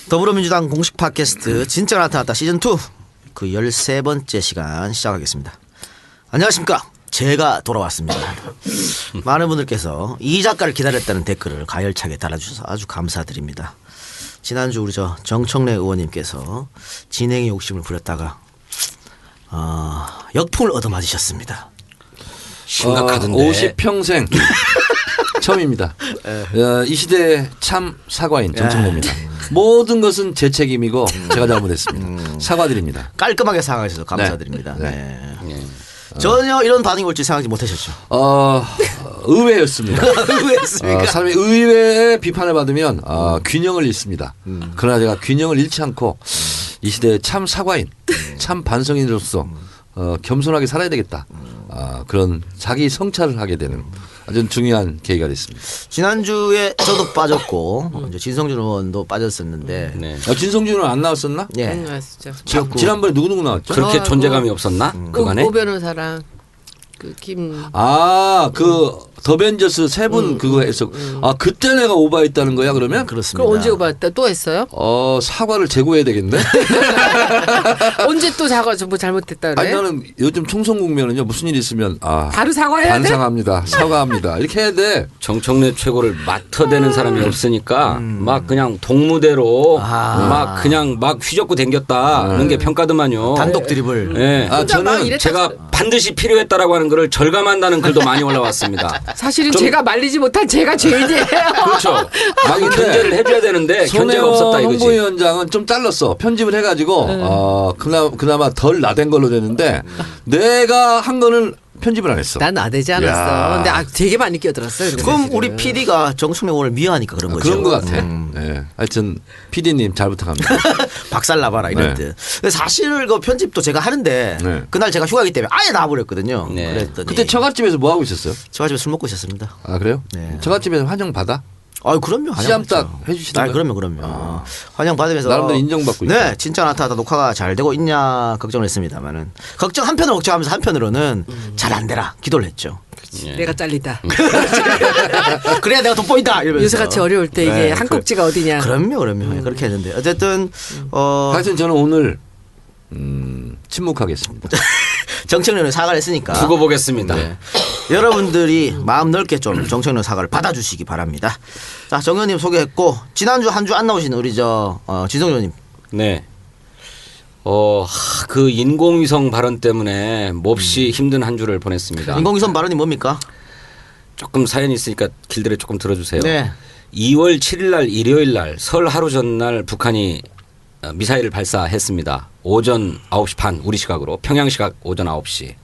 더불어민주당 공식 팟캐스트 진짜가 나타났다 시즌2 그 13번째 시간 시작하겠습니다. 안녕하십니까. 제가 돌아왔습니다. 많은 분들께서 이 작가를 기다렸다는 댓글을 가열차게 달아주셔서 아주 감사드립니다. 지난주 우리 정청래 의원님께서 진행의 욕심을 부렸다가 역풍을 얻어맞으셨습니다. 심각하던데. 50평생 처음입니다. 이 시대의 참 사과인 정청래입니다. 모든 것은 제 책임이고 제가 잘못했습니다. 사과드립니다. 깔끔하게 사과해주셔서 감사드립니다. 네. 전혀 이런 반응이 올지 생각하지 못하셨죠? 의외였습니다. 의외였습니까? 사람이 의외의 비판을 받으면 균형을 잃습니다. 그러나 제가 균형을 잃지 않고 이 시대의 참 사과인, 참 반성인으로서 겸손하게 살아야 되겠다. 그런 자기 성찰을 하게 되는 아주 중요한 계기가 됐습니다. 지난주에 저도 빠졌고 이제 진성준 의원도 빠졌었는데 네. 진성준은 안 나왔었나? 예. 안 나왔었죠. 지난번에 누구 나왔죠? 그렇게 존재감이 없었나? 그간에? 오 변호사랑 김. 더벤져스 세 분 그거 해서 그때 내가 오바했다는 거야 그러면? 그렇습니다. 그럼 언제 오바했다? 또 했어요? 사과를 제고해야 되겠네. 언제 또 사과 뭐 잘못했다 그래? 아니 나는 요즘 총선 국면은요 무슨 일 있으면 바로 사과해야 돼? 반성합니다. 사과합니다. 이렇게 해야 돼. 정청래 최고를 맡아대는 사람이 없으니까 막 그냥 동무대로 막 그냥 막 휘젓고 댕겼다는 게 평가더만요. 단독 드리블. 예. 저는 제가 반드시 필요했다라고 하는 것을 절감한다는 글도 많이 올라왔습니다. 사실은 제가 말리지 못한 제가 죄인이에요. 그렇죠. 막 견제를 해줘야 되는데 견제가 없었다 이거지. 홍보위원장은 좀 잘랐어. 편집을 해가지고 그나마 덜 나댄 걸로 되는데 내가 한 거는 편집을 안 했어. 난 나대지 않았어. 근데 되게 많이 끼어들었어요. 그럼 우리 PD가 정청래 의원을 미워하니까 그런 거죠. 그런 것 같아. 네. 하여튼 PD님 잘 부탁합니다. 박살 나봐라 이런 네. 뜻. 근데 사실 그 편집도 제가 하는데 네. 그날 제가 휴가이기 때문에 아예 나와버렸거든요. 네. 그랬더니 그때 처갓집에서 뭐 하고 있었어요? 제가 집에 술 먹고 있었습니다. 그래요? 네. 처갓집에서 환영 받아? 그럼요. 시암딱 해주시던가요? 그럼요. 환영 받으면서 나름대로 인정받고 있어요. 네, 진짜 나타나다 녹화가 잘 되고 있냐 걱정을 했습니다만은 한편으로 걱정하면서 한편으로는 잘 안 되라 기도를 했죠. 내가 잘리다. 그래야 내가 돋보인다 이러면서. 요새같이 어려울 때 이게 한 꼭지가 어디냐. 그럼요. 그렇게 했는데 어쨌든 하여튼 저는 오늘 침묵하겠습니다. 정청래는 사과를 했으니까 두고 보겠습니다. 네. 여러분들이 마음 넓게 좀 정청래 사과를 받아주시기 바랍니다. 자, 정 의원님 소개했고 지난주 한 주 안 나오신 우리 진성 의원님. 네. 그 인공위성 발언 때문에 몹시 힘든 한 주를 보냈습니다. 인공위성 발언이 뭡니까? 조금 사연이 있으니까 길들여 조금 들어주세요. 네. 2월 7일 날 일요일 날 설 하루 전날 북한이 미사일을 발사했습니다. 오전 9시 반 우리 시각으로 평양 시각 오전 9시.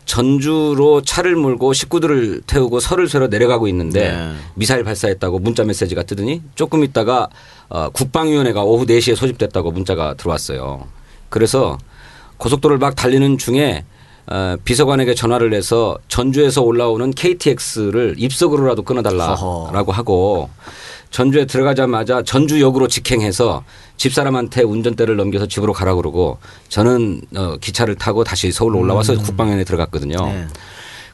전주로 차를 몰고 식구들을 태우고 설을 쇠러 내려가고 있는데 미사일 발사했다고 문자 메시지가 뜨더니 조금 있다가 국방위원회가 오후 4시에 소집됐다고 문자가 들어왔어요. 그래서 고속도로를 막 달리는 중에 비서관에게 전화를 해서 전주에서 올라오는 KTX를 입석으로라도 끊어달라라고 하고 전주에 들어가자마자 전주역으로 직행해서 집사람한테 운전대를 넘겨서 집으로 가라고 그러고 저는 기차를 타고 다시 서울로 올라와서 국방위원회에 들어갔거든요. 네.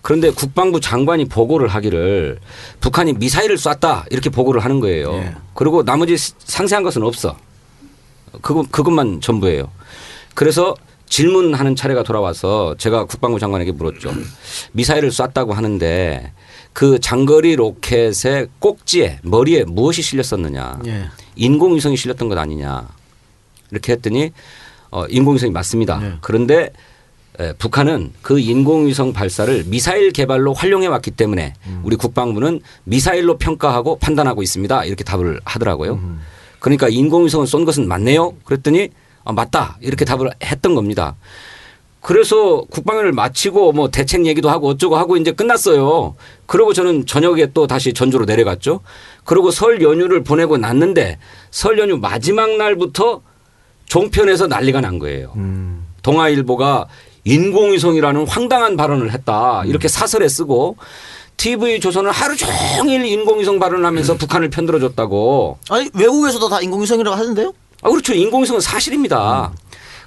그런데 국방부 장관이 보고를 하기를 북한이 미사일을 쐈다 이렇게 보고를 하는 거예요. 네. 그리고 나머지 상세한 것은 없어. 그것만 전부예요. 그래서 질문하는 차례가 돌아와서 제가 국방부 장관에게 물었죠. 미사일을 쐈다고 하는데 그 장거리 로켓의 꼭지에 머리에 무엇이 실렸었느냐. 예. 인공위성이 실렸던 것 아니냐. 이렇게 했더니 인공위성이 맞습니다. 네. 그런데 북한은 그 인공위성 발사를 미사일 개발로 활용해 왔기 때문에 우리 국방부는 미사일로 평가하고 판단하고 있습니다. 이렇게 답을 하더라고요. 그러니까 인공위성을 쏜 것은 맞네요. 그랬더니 맞다. 이렇게 답을 했던 겁니다. 그래서 국방위를 마치고 뭐 대책 얘기도 하고 어쩌고 하고 이제 끝났어요. 그리고 저는 저녁에 또 다시 전주로 내려갔죠. 그리고 설 연휴를 보내고 났는데 설 연휴 마지막 날부터 종편에서 난리가 난 거예요. 동아일보가 인공위성이라는 황당한 발언을 했다. 이렇게 사설에 쓰고 TV조선은 하루 종일 인공위성 발언을 하면서 북한을 편들어줬다고. 아니 외국에서도 다 인공위성이라고 하던데요? 그렇죠. 인공위성은 사실입니다.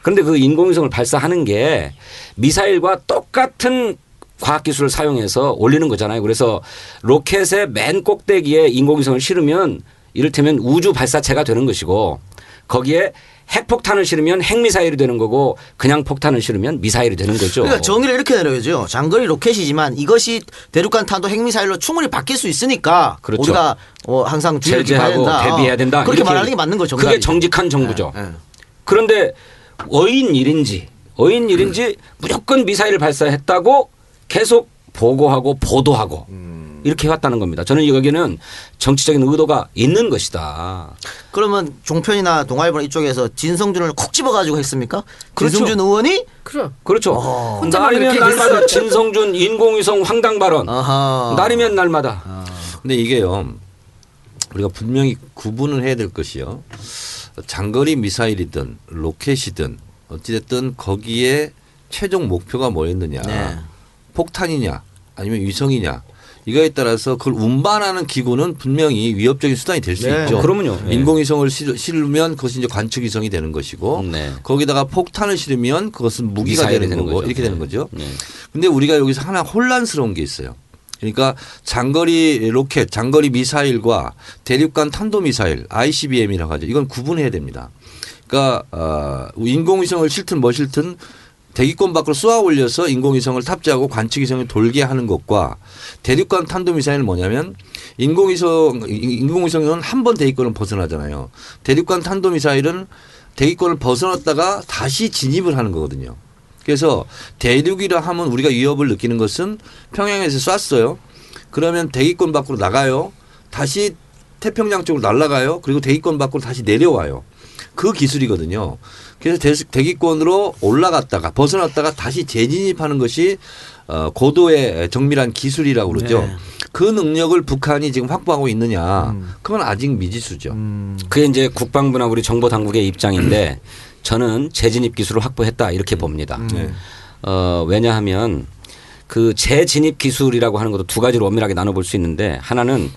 그런데 그 인공위성을 발사하는 게 미사일과 똑같은 과학기술을 사용해서 올리는 거잖아요. 그래서 로켓의 맨 꼭대기에 인공위성을 실으면 이를테면 우주 발사체가 되는 것이고 거기에 핵폭탄을 실으면 핵미사일이 되는 거고 그냥 폭탄을 실으면 미사일이 되는 거죠. 그러니까 정의를 이렇게 내려야죠. 장거리 로켓이지만 이것이 대륙간 탄도 핵미사일로 충분히 바뀔 수 있으니까 그렇죠. 우리가 항상 주의를 기울여야 제재하고 된다. 대비해야 된다. 그렇게 이렇게 말하는 게 맞는 거죠. 그게 정직한 정부죠. 네. 그런데 어인일인지 무조건 미사일을 발사했다고 계속 보고하고 보도하고 이렇게 해왔다는 겁니다. 저는 여기는 정치적인 의도가 있는 것이다. 그러면 종편이나 동아일보 이쪽에서 진성준을 콕 집어가지고 했습니까? 그렇죠. 진성준 의원이 그렇죠. 혼자만 날이면 그렇게 날마다 진성준 인공위성 황당 발언. 아하. 날이면 날마다. 근데 이게요. 우리가 분명히 구분을 해야 될 것이요. 장거리 미사일이든 로켓이든 어찌됐든 거기에 최종 목표가 뭐였느냐. 네. 폭탄이냐 아니면 위성이냐. 이거에 따라서 그걸 운반하는 기구는 분명히 위협적인 수단이 될 수 네. 있죠. 그러면요. 네. 인공위성을 실으면 그것이 이제 관측위성이 되는 것이고 네. 거기다가 폭탄을 실으면 그것은 무기가 미사일이 되는 되는 거고 거죠. 이렇게 되는 네. 거죠. 네. 근데 우리가 여기서 하나 혼란스러운 게 있어요. 그러니까 장거리 로켓, 장거리 미사일과 대륙간 탄도미사일 ICBM이라고 하죠. 이건 구분해야 됩니다. 그러니까 인공위성을 실든 뭐 실든 대기권 밖으로 쏘아 올려서 인공위성을 탑재하고 관측위성을 돌게 하는 것과 대륙간 탄도미사일은 뭐냐면 인공위성은 한 번 대기권을 벗어나잖아요. 대륙간 탄도미사일은 대기권을 벗어났다가 다시 진입을 하는 거거든요. 그래서 대륙이라 하면 우리가 위협을 느끼는 것은 평양에서 쐈어요. 그러면 대기권 밖으로 나가요. 다시 태평양 쪽으로 날아가요. 그리고 대기권 밖으로 다시 내려와요. 그 기술이거든요. 그래서 대기권으로 올라갔다가 벗어났다가 다시 재진입하는 것이 고도의 정밀한 기술이라고 그러죠. 네. 그 능력을 북한이 지금 확보하고 있느냐. 그건 아직 미지수죠. 그게 이제 국방부나 우리 정보 당국의 입장인데 저는 재진입 기술을 확보했다 이렇게 봅니다. 네. 왜냐하면 그 재진입 기술이라고 하는 것도 두 가지로 엄밀하게 나눠볼 수 있는데 하나는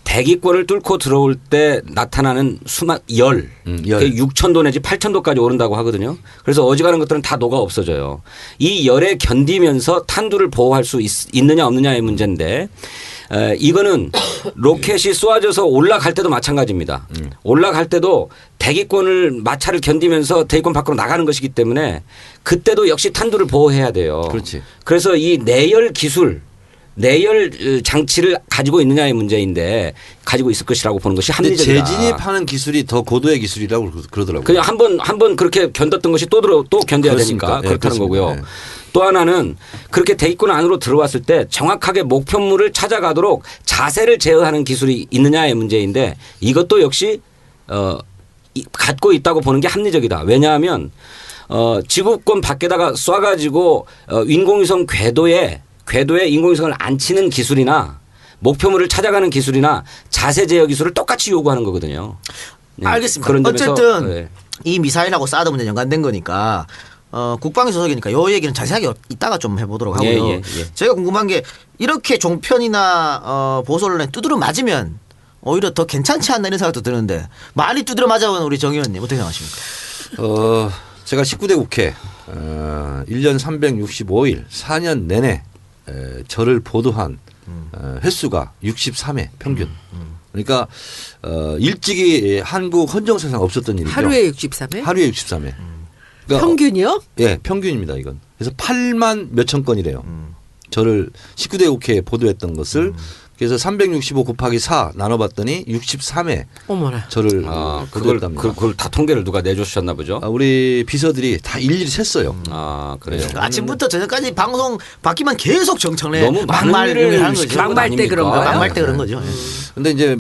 대기권을 뚫고 들어올 때 나타나는 열. 열. 그게 6,000도 내지 8,000도까지 오른다고 하거든요. 그래서 어지간한 것들은 다 녹아 없어져요. 이 열에 견디면서 탄두를 보호할 수 있느냐 없느냐의 문제인데 이거는 로켓이 쏘아져서 올라갈 때도 마찬가지입니다. 올라갈 때도 대기권을 마찰을 견디면서 대기권 밖으로 나가는 것이기 때문에 그때도 역시 탄두를 보호해야 돼요. 그렇지. 그래서 이 내열 기술 내열 장치를 가지고 있느냐의 문제인데 가지고 있을 것이라고 보는 것이 근데 합리적이다. 재진입하는 기술이 더 고도의 기술이라고 그러더라고요. 그냥 한번 그렇게 견뎠던 것이 또 견뎌야 그렇습니까? 되니까 네, 그렇다는 그렇습니다. 거고요. 네. 또 하나는 그렇게 대기권 안으로 들어왔을 때 정확하게 목표물을 찾아가도록 자세를 제어하는 기술이 있느냐의 문제인데 이것도 역시 갖고 있다고 보는 게 합리적이다. 왜냐하면 지구권 밖에다가 쏴가지고 인공위성 궤도에 인공위성을 안치는 기술이나 목표물을 찾아가는 기술이나 자세 제어 기술을 똑같이 요구하는 거거든요. 네. 알겠습니다. 그런 점에서, 어쨌든 네. 이 미사일하고 사드 문제 연관된 거니까 국방위 소속이니까 요 얘기는 자세하게 이따가 좀 해보도록 하고요. 예. 제가 궁금한 게 이렇게 종편이나 보수언론에 두드려 맞으면 오히려 더 괜찮지 않나 이런 생각도 드는데 많이 두드려 맞아본 우리 정 의원님 어떻게 생각하십니까? 제가 19대 국회 1년 365일 4년 내내 저를 보도한 횟수가 63회 평균. 그러니까 일찍이 한국 헌정사상 없었던 일이죠. 하루에 63회? 하루에 63회. 그러니까 평균이요? 예, 평균입니다, 이건. 그래서 8만 몇천 건이래요. 저를 19대 국회에 보도했던 것을 그래서 365 곱하기 4 나눠봤더니 63회 어머나. 저를 그걸 보도했답니다. 그걸 다 통계를 누가 내주셨나 보죠. 우리 비서들이 다 일일이 셌어요. 그래요. 그러니까 아침부터 저녁까지 방송 바뀌면 계속 정청래 너무 많은 막말 일을 하는 거죠. 시키는 건 막말 때 그런 아닙니까? 거야? 막말 때 그런 거죠. 예. 근데 이제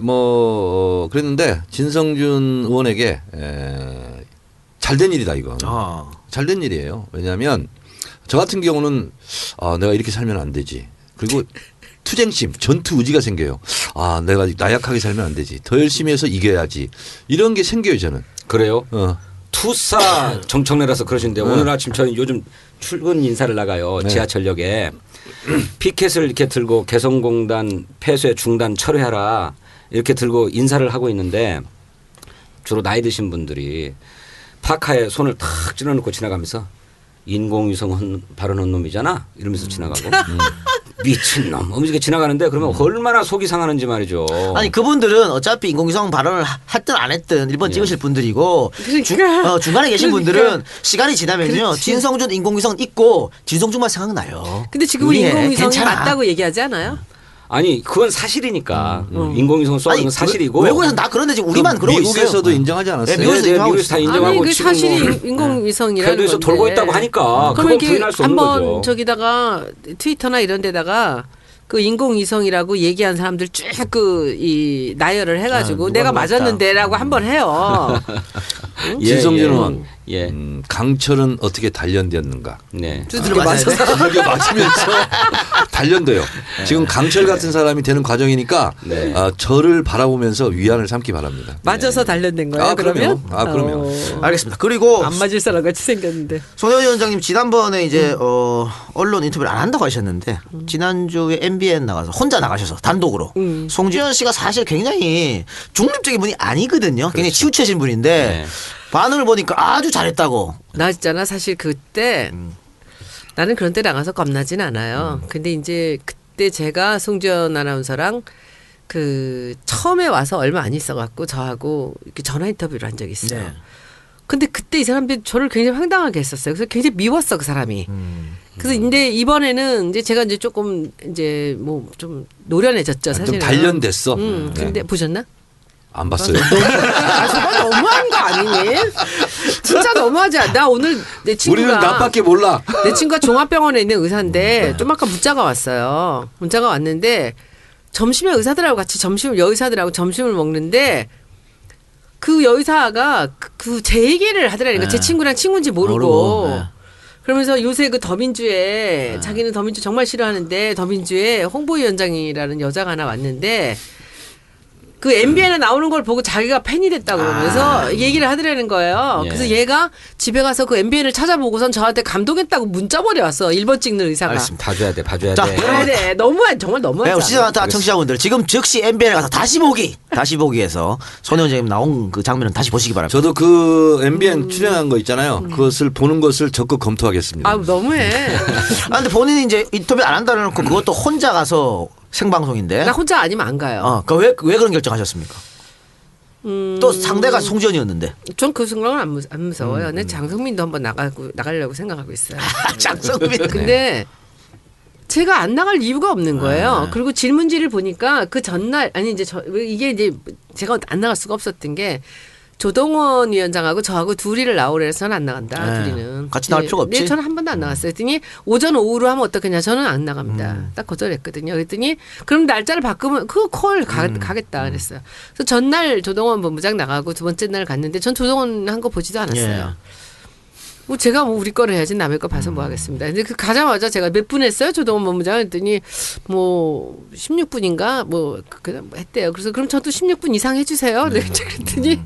그랬는데 진성준 의원에게 잘된 일이다 이건. 잘된 일이에요. 왜냐하면 저 같은 경우는 내가 이렇게 살면 안 되지. 그리고 투쟁심, 전투 의지가 생겨요. 내가 나약하게 살면 안 되지. 더 열심히 해서 이겨야지. 이런 게 생겨요 저는. 그래요? 어. 투사 정청래라서 그러신데 오늘 아침 저는 요즘 출근 인사를 나가요. 지하철역에 피켓을 이렇게 들고 개성공단 폐쇄 중단 철회하라 이렇게 들고 인사를 하고 있는데 주로 나이 드신 분들이 파카에 손을 탁 찔러놓고 지나가면서 인공위성 발언한 놈이잖아 이러면서 지나가고 미친놈 이렇게 지나가는데 그러면 얼마나 속이 상하는지 말이죠. 아니 그분들은 어차피 인공위성 발언을 했든 안 했든 일본 찍으실 분들이고 그러니까. 중간에 계신 그러니까. 분들은 시간이 지나면요 그렇지. 진성준 인공위성 있고 진성준만 생각나요. 근데 지금은 우리의 인공위성이 괜찮아. 맞다고 얘기하지 않아요? 아니 그건 사실이니까 인공위성 쏘는 건 사실이고 외국에서는 다 그런데 지금 우리만 그러고 있어요. 미국에서도 인정하지 않았어요? 네, 미국에서 인정하고 미국에서 다 있어요. 인정하고 아니 그 지금 사실이 뭐 인공위성이라는 궤도에서 건데. 돌고 있다고 하니까 그건 이렇게 부인할 수 없는 한번 거죠. 저기다가 트위터나 이런 데다가 그 인공위성이라고 얘기한 사람들 쭉 그 이 나열을 해가지고 누가 내가 맞다. 맞았는데라고 한번 해요. 예, 진성준은 예. 강철은 어떻게 단련되었는가? 네. 두드려 맞아야 돼. 두들겨 맞으면서 단련돼요. 지금 강철 같은 사람이 되는 과정이니까 네. 저를 바라보면서 위안을 삼기 바랍니다. 맞아서 단련된 거예요. 아, 그러면? 그럼요. 아, 그럼요. 알겠습니다. 그리고 안 맞을 사람 같이 생겼는데. 손혜원 위원장님 지난번에 이제 언론 인터뷰를 안 한다고 하셨는데 지난주에 MBN 나가서 혼자 나가셔서 단독으로 송지현 씨가 사실 굉장히 중립적인 분이 아니거든요. 굉장히 치우쳐진 분인데 네. 반응을 보니까 아주 잘했다고. 나 있잖아 사실 그때 나는 그런 데 나가서 겁나진 않아요. 근데 이제 그때 제가 송지연 아나운서랑 그 처음에 와서 얼마 안 있어갖고 저하고 이렇게 전화 인터뷰를 한 적이 있어요. 네. 근데 그때 이 사람들이 저를 굉장히 황당하게 했었어요. 그래서 굉장히 미웠어 그 사람이. 그래서 근데 이번에는 이제 제가 이제 조금 이제 뭐 좀 노련해졌죠 좀 사실은. 단련됐어. 근데 보셨나? 안 봤어요. 아 정말 너무한 거 아니니? 진짜 너무하지 않아? 나 오늘 내 친구가 우리는 나밖에 몰라. 내 친구가 종합병원에 있는 의사인데 좀 아까 문자가 왔어요. 문자가 왔는데 점심에 의사들하고 같이 여의사들하고 점심을 먹는데 그 여의사가 그 제 얘기를 하더라니까. 제 친구랑 친구인지 모르고. 네. 그러면서 요새 그 더민주에 자기는 더민주 정말 싫어하는데 더민주에 홍보위원장이라는 여자가 하나 왔는데 그 MBN에 나오는 걸 보고 자기가 팬이 됐다고 그러면서 얘기를 하더라는 거예요. 예. 그래서 얘가 집에 가서 그 MBN을 찾아보고선 저한테 감동했다고 문자 보내왔어. 1번 찍는 의사가. 알겠습니다. 봐줘야 돼. 자, 돼. 그래, 네. 너무한 정말 너무하지. 네, 시청자 청취자분들 지금 즉시 MBN에 가서 다시 보기에서 손혜원 위원장님 나온 그 장면은 다시 보시기 바랍니다. 저도 그 MBN 출연한 거 있잖아요. 그것을 보는 것을 적극 검토하겠습니다. 아 너무해. 아 근데 본인이 이제 인터뷰 안 한다는 놓고 그것도 혼자 가서 생방송인데. 나 혼자 아니면 안 가요. 왜 그런 결정하셨습니까? 또 상대가 송지연이었는데. 전 그 순간은 안 무서워요. 내 장성민도 한번 나가려고 생각하고 있어요. 장성민. 근데 제가 안 나갈 이유가 없는 거예요. 그리고 질문지를 보니까 그 전날 아니 이제 이게 이제 제가 안 나갈 수가 없었던 게 조동원 위원장하고 저하고 둘이를 나오래 해서 저는 안 나간다. 네. 둘이는. 같이 나갈 필요가 없지. 네, 저는 한 번도 안 나갔어요. 그랬더니 오전 오후로 하면 어떻겠냐. 저는 안 나갑니다. 딱 거절했거든요. 그랬더니 그럼 날짜를 바꾸면 그거 가겠다 그랬어요. 그래서 전날 조동원 본부장 나가고 두 번째 날 갔는데 전 조동원 한 거 보지도 않았어요. 뭐 제가 뭐 우리 거를 해야지 남의 거 봐서 뭐 하겠습니다. 근데 그 가자마자 제가 몇 분 했어요? 조동원 본부장 했더니 뭐 16분인가 뭐 했대요. 그래서 그럼 저도 16분 이상 해주세요. 네. 그랬더니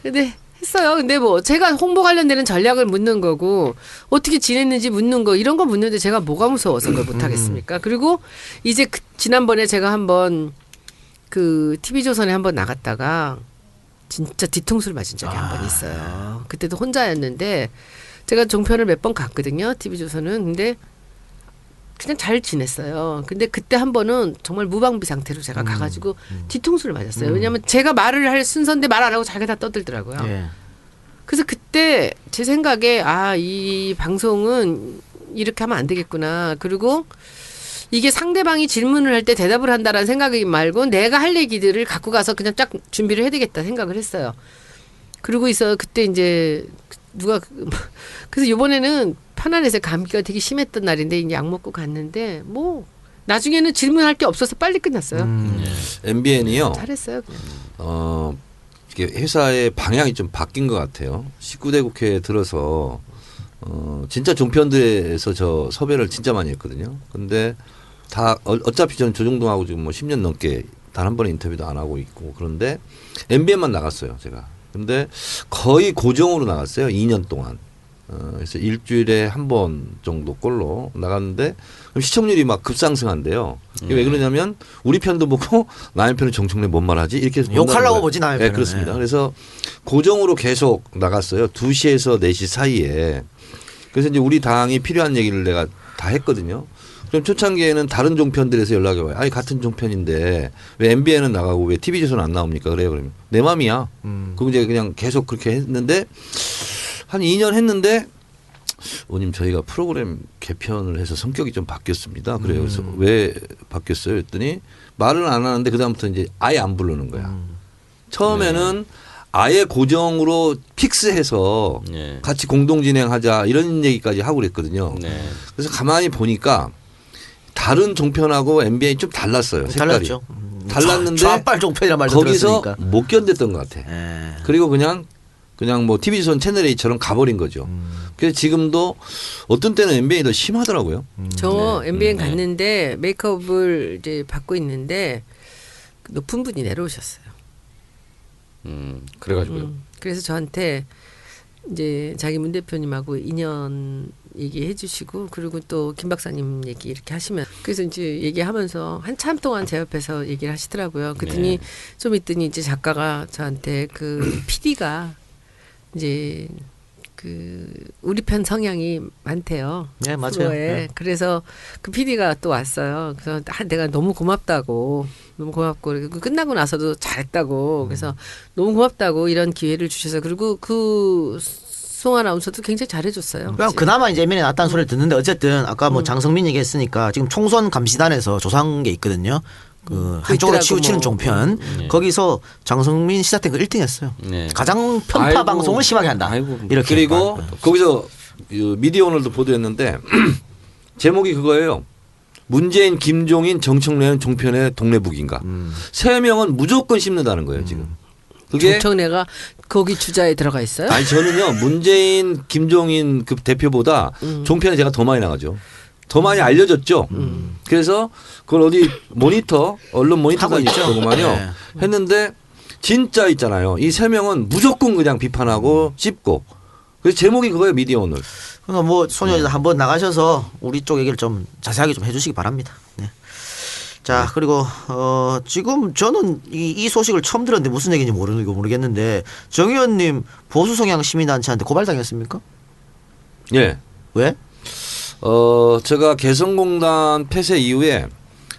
근데 했어요. 근데 뭐 제가 홍보 관련되는 전략을 묻는 거고 어떻게 지냈는지 묻는 거 이런 거 묻는데 제가 뭐가 무서워서 그걸 못 하겠습니까? 그리고 이제 지난번에 제가 한번 그 TV조선에 한번 나갔다가 진짜 뒤통수를 맞은 적이 한 번 있어요. 그때도 혼자였는데 제가 종편을 몇 번 갔거든요. TV조선은. 근데 그냥 잘 지냈어요. 근데 그때 한 번은 정말 무방비 상태로 제가 가가지고 뒤통수를 맞았어요. 왜냐하면 제가 말을 할 순서인데 말 안 하고 자기가 다 떠들더라고요. 예. 그래서 그때 제 생각에 이 방송은 이렇게 하면 안 되겠구나. 그리고 이게 상대방이 질문을 할 때 대답을 한다라는 생각이 말고 내가 할 얘기들을 갖고 가서 그냥 쫙 준비를 해야 되겠다 생각을 했어요. 그러고 그때 이제 누가 그래서 이번에는 편안해서 감기가 되게 심했던 날인데 이제 약 먹고 갔는데 뭐 나중에는 질문할 게 없어서 빨리 끝났어요. MBN이요. 잘했어요. 그냥. 이게 회사의 방향이 좀 바뀐 것 같아요. 19대 국회에 들어서 진짜 종편들에서 저 섭외를 진짜 많이 했거든요. 근데 다 어차피 저는 조정동하고 지금 뭐 10년 넘게 단 한 번의 인터뷰도 안 하고 있고 그런데 MBN만 나갔어요, 제가. 근데 거의 고정으로 나갔어요. 2년 동안. 그래서 일주일에 한 번 정도 꼴로 나갔는데 시청률이 막 급상승한대요. 이게 왜 그러냐면 우리 편도 보고 남의 편은 정청래 뭔 말하지? 이렇게 해서 욕하려고 보지 남의 편은. 네, 그렇습니다. 그래서 고정으로 계속 나갔어요. 2시에서 4시 사이에. 그래서 이제 우리 당이 필요한 얘기를 내가 다 했거든요. 좀 초창기에는 다른 종편들에서 연락이 와요. 아니 같은 종편인데 왜 MBN은 나가고 왜 TV조선 안 나옵니까? 그래요. 그러면 내 맘이야. 그럼 이제 그냥 계속 그렇게 했는데 한 2년 했는데 의원님 저희가 프로그램 개편을 해서 성격이 좀 바뀌었습니다. 그래요. 그래서 왜 바뀌었어요? 했더니 말은 안 하는데 그다음부터 이제 아예 안 부르는 거야. 처음에는 아예 고정으로 픽스해서 네. 같이 공동 진행하자 이런 얘기까지 하고 그랬거든요. 네. 그래서 가만히 보니까 다른 종편하고 MBN이 좀 달랐어요. 색깔이. 달랐죠. 달랐는데 좌빨 종편이란 말도 거기서 들었으니까. 못 견뎠던 것 같아. 예. 그리고 그냥 뭐 TV조선 채널 A처럼 가버린 거죠. 그래서 지금도 어떤 때는 MBN이 더 심하더라고요. 저 MBN 네. 갔는데 메이크업을 이제 받고 있는데 높은 분이 내려오셨어요. 그래가지고요. 그래서 저한테 이제 자기 문 대표님하고 인연 얘기해 주시고 그리고 또 김 박사님 얘기 이렇게 하시면 그래서 이제 얘기하면서 한참 동안 제 옆에서 얘기를 하시더라고요. 그랬더니 네. 좀 있더니 이제 작가가 저한테 그 PD가 이제 그 우리 편 성향이 많대요. 네, 맞아요. 프로에. 네. 그래서 그 PD가 또 왔어요. 그래서 내가 너무 고맙다고 그리고 끝나고 나서도 잘했다고 그래서 너무 고맙다고 이런 기회를 주셔서 그리고 그 송 아나운서도 굉장히 잘해줬어요. 그냥 그나마 이제 MBN에 낫다는 소리를 듣는데 어쨌든 아까 뭐 장성민 얘기했으니까 지금 총선 감시단에서 조사한 게 있거든요. 그 한쪽으로 있더라고, 치우치는 뭐. 종편 네. 거기서 장성민 시사탱크 1등했어요. 네. 가장 편파 아이고. 방송을 심하게 한다. 아이고. 이렇게. 그리고 거기서 미디어 오늘도 보도했는데 제목이 그거예요. 문재인, 김종인, 정청래는 종편의 동네북인가. 세 명은 무조건 씹는다는 거예요 지금. 그게 정청래가 거기 주자에 들어가 있어요? 아니 저는요 문재인, 김종인 그 대표보다 종편에 제가 더 많이 나가죠. 더 많이 알려졌죠. 그래서 그걸 어디 모니터 언론 모니터가 하고 있죠. 있더구만요. 네. 했는데 진짜 있잖아요. 이 세 명은 무조건 그냥 비판하고 씹고. 그래서 제목이 그거예요 미디어 오늘. 그러니까 뭐 소녀들 한번 나가셔서 우리 쪽 얘기를 좀 자세하게 좀 해주시기 바랍니다. 네. 자 그리고 지금 저는 이 소식을 처음 들었는데 무슨 얘기인지 모르겠는데 정 의원님 보수 성향 시민단체한테 고발당했습니까? 예. 왜? 제가 개성공단 폐쇄 이후에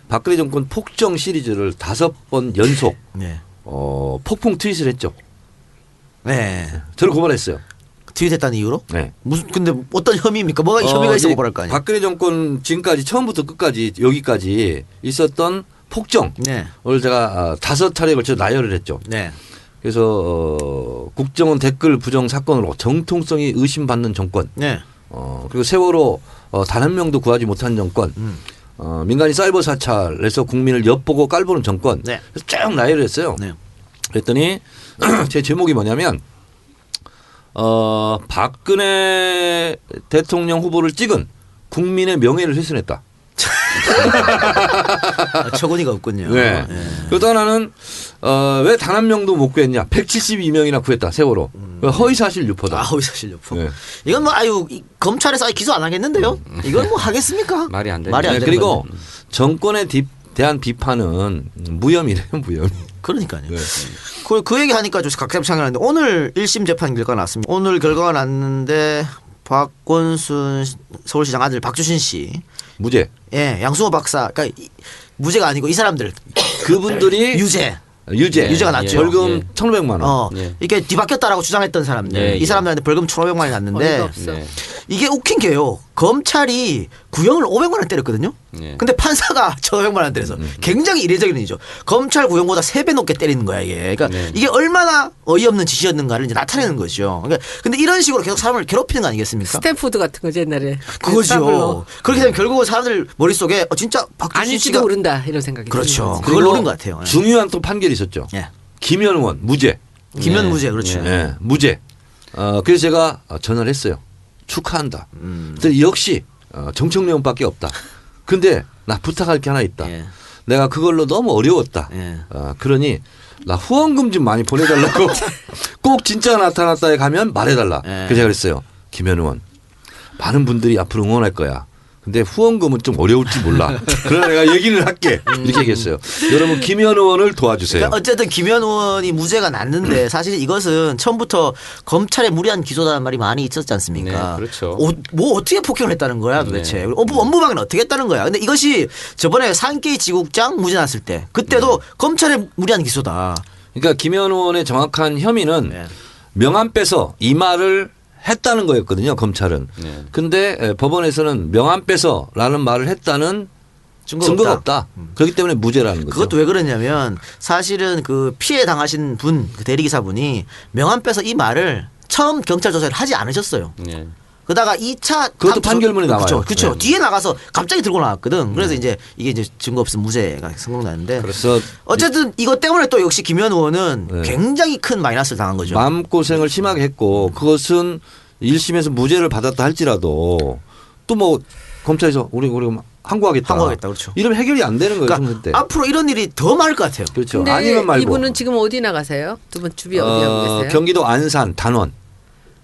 박근혜 정권 폭정 시리즈를 5번 연속 네. 폭풍 트윗을 했죠. 네. 저를 고발했어요. 트윗했다는 이유로? 네. 무슨 근데 어떤 혐의입니까? 뭐가 혐의가 있어 이 고발할 거 아니에요? 박근혜 정권 지금까지 처음부터 끝까지 여기까지 있었던 폭정을 네. 제가 5차례에 걸쳐 나열을 했죠. 네. 그래서 국정원 댓글 부정 사건으로 정통성이 의심받는 정권. 네. 그리고 세월호 단 한 명도 구하지 못한 정권. 민간인 사이버 사찰에서 국민을 엿보고 깔보는 정권. 네. 그래서 쭉 나열을 했어요. 네. 그랬더니 제 제목이 뭐냐면 박근혜 대통령 후보를 찍은 국민의 명예를 훼손했다. 처구니가 없군요. 네. 그리고 또 하나는 왜 단 한 명도 못 구했냐. 172명이나 구했다. 세월호. 허위사실 유포다. 아, 허위사실 유포. 네. 이건 뭐 검찰에서 기소 안 하겠는데요? 이건 뭐 하겠습니까? 말이 안 되죠. 말이 안 네, 되는 그리고 건데. 정권에 대한 비판은 무혐의래요. 무혐의. 그러니까요. 네. 그 얘기 하니까 좀 가끔 생각나는데 오늘 1심 재판 결과가 났습니다. 오늘 결과가 났는데 박권순 서울시장 아들 박주신 씨, 무죄. 예, 양승호 박사, 그러니까 무죄가 아니고 이 사람들 그분들이 유죄가 났죠. 벌금 예. 1,500만 원. 예. 이게 뒤바뀌었다라고 주장했던 사람들, 예, 이 예. 사람들한테 벌금 1,500만이 났는데 어이가 없어. 네. 이게 웃긴 게요. 검찰이 구형을 500만 원 때렸거든요. 네. 근데 판사가 1,500만 원 때려서 굉장히 이례적인 일이죠. 검찰 구형보다 3배 높게 때리는 거야 이게. 그러니까 네. 이게 얼마나 어이없는 짓이었는가를 이제 나타내는 거죠. 그러니까 근데 이런 식으로 계속 사람을 괴롭히는 거 아니겠습니까? 스탠포드 같은 거지 옛날에. 그거죠. 그렇게 되면 결국은 사람들 머릿속에 진짜 박주신 아닐지도 씨가 모른다 이런 생각이 그렇죠. 드는 거지. 그걸 노린 것 같아요. 예. 중요한 또 판결이 있었죠. 예. 김현원 무죄. 김현 네. 무죄 그렇죠. 예, 무죄. 그래서 제가 전화를 했어요. 축하한다. 근데 역시 정청래원밖에 없다. 근데 나 부탁할 게 하나 있다. 예. 내가 그걸로 너무 어려웠다. 예. 그러니 나 후원금 좀 많이 보내달라고 꼭 진짜 나타났다에 가면 말해달라. 예. 그래서 제가 그랬어요. 김현원 많은 분들이 앞으로 응원할 거야. 근데 후원금은 좀 어려울지 몰라. 그러나 내가 얘기를 할게. 이렇게 얘기했어요. 여러분 김현 의원을 도와주세요. 그러니까 어쨌든 김현 의원이 무죄가 났는데 사실 이것은 처음부터 검찰의 무리한 기소라는 말이 많이 있었지 않습니까? 네, 그렇죠. 뭐 어떻게 폭행을 했다는 거야 도대체. 업무방해는 어떻게 했다는 거야. 근데 이것이 저번에 산케이 지국장 무죄 났을 때 그때도 검찰의 무리한 기소다. 그러니까 김현 의원의 정확한 혐의는 네. 명함 빼서 이 말을 했다는 거였거든요. 검찰은. 네. 근데 법원에서는 명함 빼서라는 말을 했다는 증거가 없다. 그렇기 때문에 무죄라는 거죠. 그것도 왜 그러냐면 사실은 그 피해 당하신 분, 그 대리기사분이 명함 빼서 이 말을 처음 경찰 조사를 하지 않으셨어요. 네. 그러다가 2차 그것도 판결문에 나와요. 그렇죠. 네. 뒤에 나가서 갑자기 들고 나왔거든. 그래서 이제 이게 이제 증거 없음 무죄가 성공났는데. 그래서 어쨌든 이것 때문에 또 역시 김현 의원은 네. 굉장히 큰 마이너스를 당한 거죠. 마음고생을 심하게 했고 그것은 1심에서 무죄를 받았다 할지라도 또 뭐 검찰에서 우리 항고하겠다. 항고하겠다. 그렇죠. 이러면 해결이 안 되는 거예요. 그러니까 그때. 앞으로 이런 일이 더 많을 것 같아요. 그렇죠. 근데 아니면 말고. 이분은 지금 어디 나가세요? 두 분 주비 어디 하고 계세요? 경기도 안산 단원.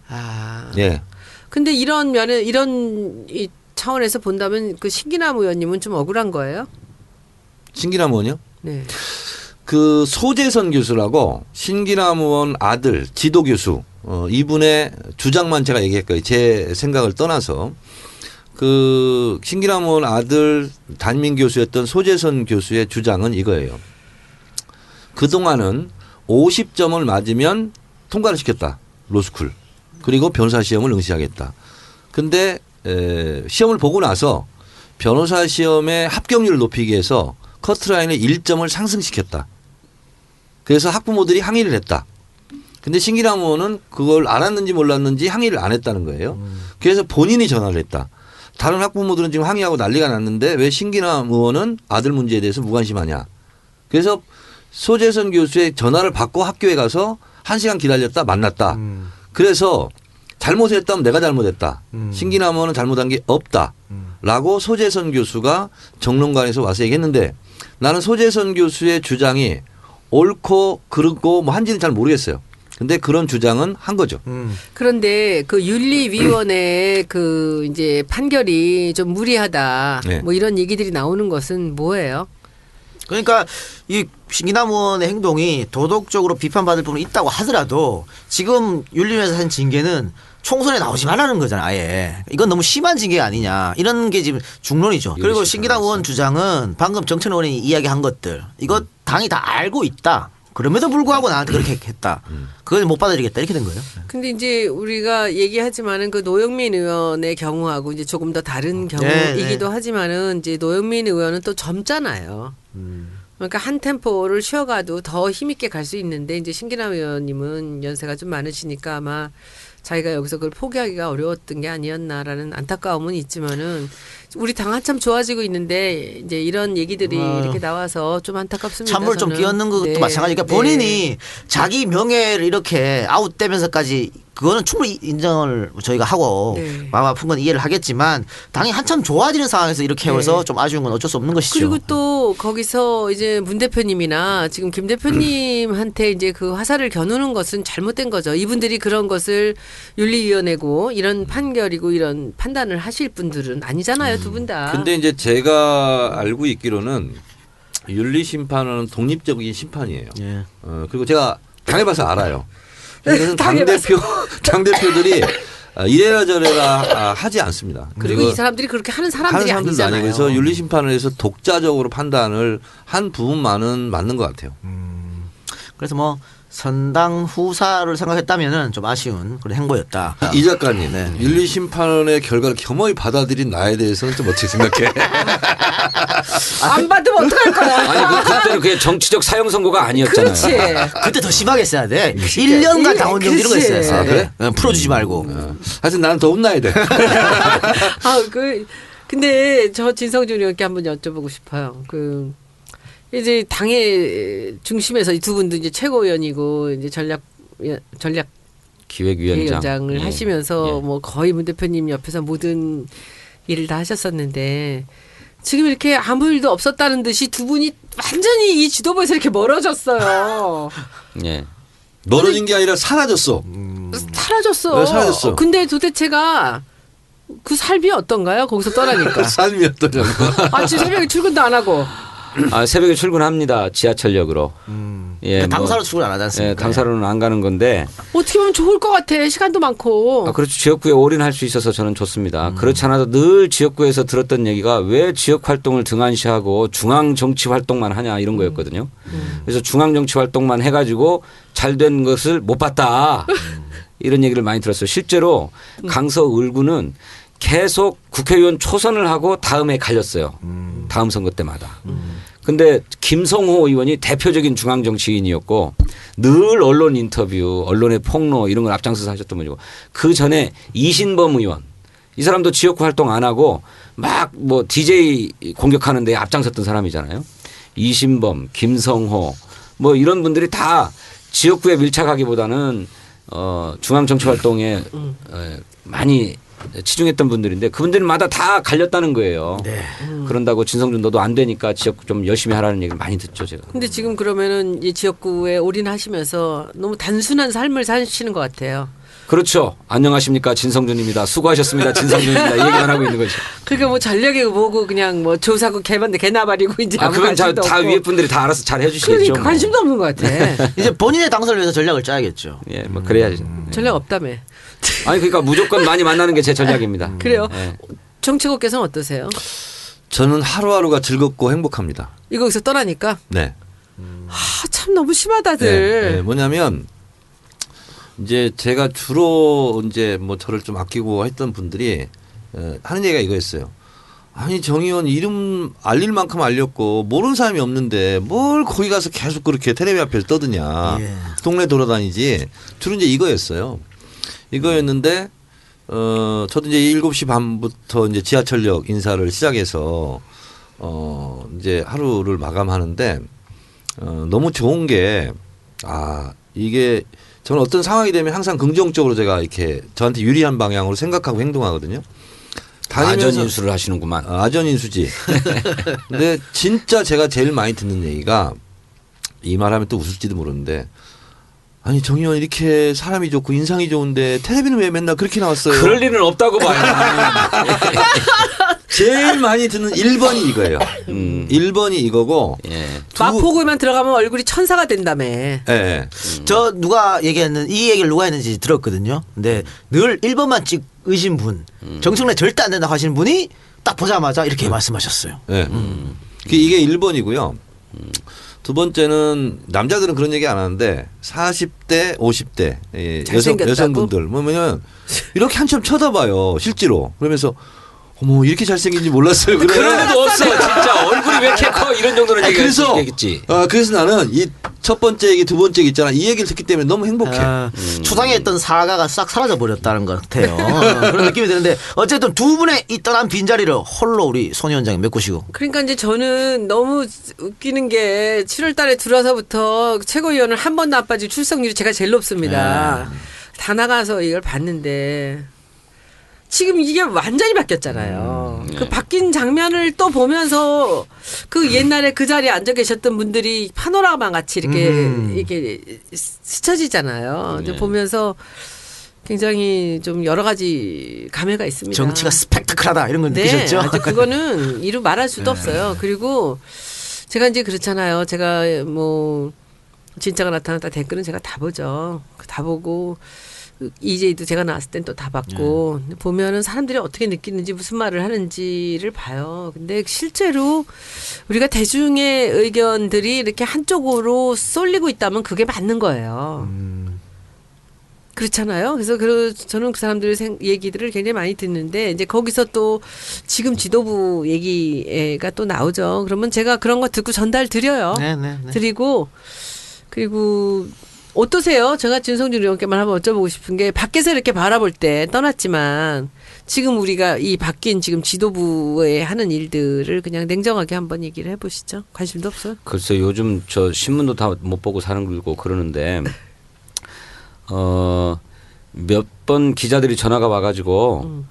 아. 예. 근데 이런 면에 이런 이 차원에서 본다면 그 신기남 의원님은 좀 억울한 거예요? 신기남 의원이요? 네. 그 소재선 교수라고 신기남 의원 아들 지도 교수 이분의 주장만 제가 얘기할 거예요. 제 생각을 떠나서 그 신기남 의원 아들 담임 교수였던 소재선 교수의 주장은 이거예요. 그동안은 50점을 맞으면 통과를 시켰다. 로스쿨. 그리고 변호사 시험을 응시하겠다. 근데 시험을 보고 나서 변호사 시험의 합격률을 높이기 위해서 커트라인을 1점을 상승시켰다. 그래서 학부모들이 항의를 했다. 근데 신기남 의원은 그걸 알았는지 몰랐는지 항의를 안 했다는 거예요. 그래서 본인이 전화를 했다. 다른 학부모들은 지금 항의하고 난리가 났는데 왜 신기남 의원은 아들 문제에 대해서 무관심하냐. 그래서 소재선 교수의 전화를 받고 학교에 가서 1시간 기다렸다 만났다. 그래서 잘못했다면 내가 잘못했다. 신기남 의원은 잘못한 게 없다. 라고 소재선 교수가 정론관에서 와서 얘기했는데 나는 소재선 교수의 주장이 옳고 그르고 뭐 한지는 잘 모르겠어요. 근데 그런 주장은 한 거죠. 그런데 그 윤리위원회 그 이제 판결이 좀 무리하다. 네. 뭐 이런 얘기들이 나오는 것은 뭐예요? 그러니까 이 신기남 의원의 행동이 도덕적으로 비판받을 부분이 있다고 하더라도 지금 윤리위에서 한 징계는 총선에 나오지 말라는 거잖아. 아예. 이건 너무 심한 징계 아니냐. 이런 게 지금 중론이죠. 그리고 신기남 의원 주장은 방금 정천 의원이 이야기한 것들 이것 당이 다 알고 있다. 그럼에도 불구하고 나한테 그렇게 했다. 그걸 못 받아들이겠다. 이렇게 된 거예요. 근데 이제 우리가 얘기하지만은 그 노영민 의원의 경우하고 이제 조금 더 다른 경우이기도 하지만은 이제 노영민 의원은 또 젊잖아요. 그러니까 한 템포를 쉬어가도 더 힘있게 갈 수 있는데 이제 신기남 의원님은 연세가 좀 많으시니까 아마 자기가 여기서 그걸 포기하기가 어려웠던 게 아니었나라는 안타까움은 있지만은 우리 당 한참 좋아지고 있는데 이제 이런 얘기들이 이렇게 나와서 좀 안타깝습니다. 찬물 좀 저는. 끼얹는 것도 네. 마찬가지니까 본인이 자기 명예를 이렇게 아웃되면서까지 그거는 충분히 인정을 저희가 하고 네. 마음 아픈 건 이해를 하겠지만 당이 한참 좋아지는 상황에서 이렇게 해서 네. 좀 아쉬운 건 어쩔 수 없는 것이죠. 그리고 또 거기서 이제 문 대표님이나 지금 김 대표님한테 이제 그 화살을 겨누는 것은 잘못된 거죠. 이분들이 그런 것을 윤리위원회고 이런 판결이고 이런 판단을 하실 분들은 아니잖아요. 두 분 다. 근데 이제 제가 알고 있기로는 윤리심판은 독립적인 심판이에요. 예. 그리고 제가 당해봐서 알아요. 그래서 당대표들이 이래라 저래라 하지 않습니다. 그리고 이 사람들이 그렇게 하는 사람들이 사람들도 아니잖아요. 아니고 그래서 윤리심판을 해서 독자적으로 판단을 한 부분만은 맞는 것 같아요. 그래서 뭐 선당 후사를 생각했다면은 좀 아쉬운 그런 행보였다. 이 작가님, 네. 윤리심판의 결과를 겸허히 받아들인 나에 대해서는 좀 어떻게 생각해? 안 받으면 어떡할 거야. 아니 그때는 그게 정치적 사형 선고가 아니었잖아요. 그렇지. 그때 더 심하게 했어야 돼. 1년간 당원정 이런 거 그치. 했어야 아, 그래? 돼. 풀어주지 말고. 하여튼 나는 더 혼나야 돼. 근데 저 진성준 의원께 한번 여쭤보고 싶어요. 이제 당의 중심에서 이 두 분도 이제 최고위원이고 이제 전략 기획위원장 위원장을 예. 하시면서 예. 뭐 거의 문 대표님 옆에서 모든 일을 다 하셨었는데 지금 이렇게 아무 일도 없었다는 듯이 두 분이 완전히 이 지도부에서 이렇게 멀어졌어요. 예. 멀어진 게 아니라 사라졌어. 사라졌어. 왜 사라졌어? 근데 도대체가 그 삶이 어떤가요? 거기서 떠나니까. 삶이 어떠냐고. 아침 새벽에 출근도 안 하고. 새벽에 출근합니다. 지하철역으로. 예, 당사로 출근 안 하지 않습니까? 예, 당사로는 안 가는 건데. 어떻게 보면 좋을 것 같아. 시간도 많고. 그렇죠. 지역구에 올인할 수 있어서 저는 좋습니다. 그렇지 않아도 늘 지역구에서 들었던 얘기가 왜 지역 활동을 등한시하고 중앙 정치 활동만 하냐 이런 거였거든요. 그래서 중앙 정치 활동만 해가지고 잘된 것을 못 봤다. 이런 얘기를 많이 들었어요. 실제로 강서 을구는 계속 국회의원 초선을 하고 다음에 갈렸어요. 다음 선거 때마다. 근데 김성호 의원이 대표적인 중앙 정치인이었고 늘 언론 인터뷰, 언론의 폭로 이런 걸 앞장서서 하셨던 분이고 그 전에 이신범 의원 이 사람도 지역구 활동 안 하고 막 뭐 DJ 공격하는 데 앞장섰던 사람이잖아요. 이신범, 김성호 뭐 이런 분들이 다 지역구에 밀착하기보다는 중앙 정치 활동에 많이 치중했던 분들인데 그분들마다 다 갈렸다는 거예요. 네. 그런다고 진성준 너도 안 되니까 지역구 좀 열심히 하라는 얘기를 많이 듣죠 제가. 근데 지금 그러면은 이 지역구에 올인하시면서 너무 단순한 삶을 사시는 것 같아요. 그렇죠. 안녕하십니까 진성준입니다. 수고하셨습니다. 진성준입니다. 이 얘기만 하고 있는 거죠. 그러니까 뭐 전략이 뭐고 그냥 뭐 조사고 개나발이고 이제 아무 그건 관심도 다 없고. 위에 분들이 다 알아서 잘 해주시겠죠. 그러니까 뭐. 관심도 없는 것 같아. 이제 본인의 당선을 위해서 전략을 짜야겠죠. 예, 뭐 그래야지. 전략 없다며. 아니 그러니까 무조건 많이 만나는 게 제 전략입니다. 그래요. 예. 정치국께서는 어떠세요? 저는 하루하루가 즐겁고 행복합니다. 이거기서 떠나니까 네. 참 너무 심하다들. 네, 뭐냐면 이제 제가 주로 이제 뭐 저를 좀 아끼고 했던 분들이 하는 얘기가 이거였어요. 아니 정 의원 이름 알릴 만큼 알렸고 모르는 사람이 없는데 뭘 거기 가서 계속 그렇게 텔레비 앞에서 떠드냐. 예. 동네 돌아다니지. 주로 이제 이거였어요. 이거였는데 저도 이제 7시 반부터 이제 지하철역 인사를 시작해서 이제 하루를 마감하는데 너무 좋은 게 이게 저는 어떤 상황이 되면 항상 긍정적으로 제가 이렇게 저한테 유리한 방향으로 생각하고 행동하거든요. 아전인수를 하시는구만. 아전인수지. 근데 진짜 제가 제일 많이 듣는 얘기가 이 말하면 또 웃을지도 모르는데 아니 정 의원 이렇게 사람이 좋고 인상이 좋은데 텔레비는 왜 맨날 그렇게 나왔어요? 그럴 일은 없다고 봐요. 제일 많이 듣는 1번이 이거예요. 1번이 이거고 예. 마포구에만 들어가면 얼굴이 천사가 된다며. 예. 저 누가 이 얘기를 누가 했는지 들었거든요. 근데 늘 1번만 찍으신 분, 정청래 절대 안 된다 하시는 분이 딱 보자마자 이렇게 말씀하셨어요. 예. 이게 1번이고요. 두 번째는 남자들은 그런 얘기 안 하는데 40대, 50대 잘생겼다고? 여성분들 뭐냐면 이렇게 한참 쳐다봐요. 실제로. 그러면서 어머 이렇게 잘생긴지 몰랐어요. 그래. 그런 애도 없어. 진짜 얼굴이 왜 이렇게 커 이런 정도는 그래서 얘기했지. 그래서 나는 이 첫 번째 얘기, 두 번째 얘기 있잖아. 이 얘기를 듣기 때문에 너무 행복해. 초상에 있던 사과가 싹 사라져 버렸다는 것 같아요. 그런 느낌이 드는데 어쨌든 두 분의 이 떠난 빈자리를 홀로 우리 손 위원장이 메꾸시고. 그러니까 이제 저는 너무 웃기는 게 7월 달에 들어와서부터 최고위원을 한 번도 안 빠지고 출석률이 제가 제일 높습니다. 다 나가서 이걸 봤는데 지금 이게 완전히 바뀌었잖아요. 그 바뀐 장면을 또 보면서 그 옛날에 그 자리에 앉아 계셨던 분들이 파노라마 같이 이렇게 스쳐지잖아요. 이제 보면서 굉장히 좀 여러 가지 감회가 있습니다. 정치가 스펙타클하다 이런 건 네, 느끼셨죠? 아주 그거는 이루 말할 수도 없어요. 그리고 제가 이제 그렇잖아요. 제가 뭐 진짜가 나타났다 댓글은 제가 다 보죠. 다 보고 이제도 제가 나왔을 땐 또 다 봤고 보면은 사람들이 어떻게 느끼는지 무슨 말을 하는지를 봐요. 근데 실제로 우리가 대중의 의견들이 이렇게 한쪽으로 쏠리고 있다면 그게 맞는 거예요. 그렇잖아요. 그래서 저는 그 사람들의 얘기들을 굉장히 많이 듣는데 이제 거기서 또 지금 지도부 얘기가 또 나오죠. 그러면 제가 그런 거 듣고 전달 드려요. 네. 드리고 그리고 어떠세요? 제가 진성준 의원께만 한번 여쭤보고 싶은 게 밖에서 이렇게 바라볼 때 떠났지만 지금 우리가 이 바뀐 지금 지도부에 하는 일들을 그냥 냉정하게 한번 얘기를 해보시죠. 관심도 없어요? 글쎄 요즘 저 신문도 다 못 보고 사는 글고 그러는데 몇 번 기자들이 전화가 와가지고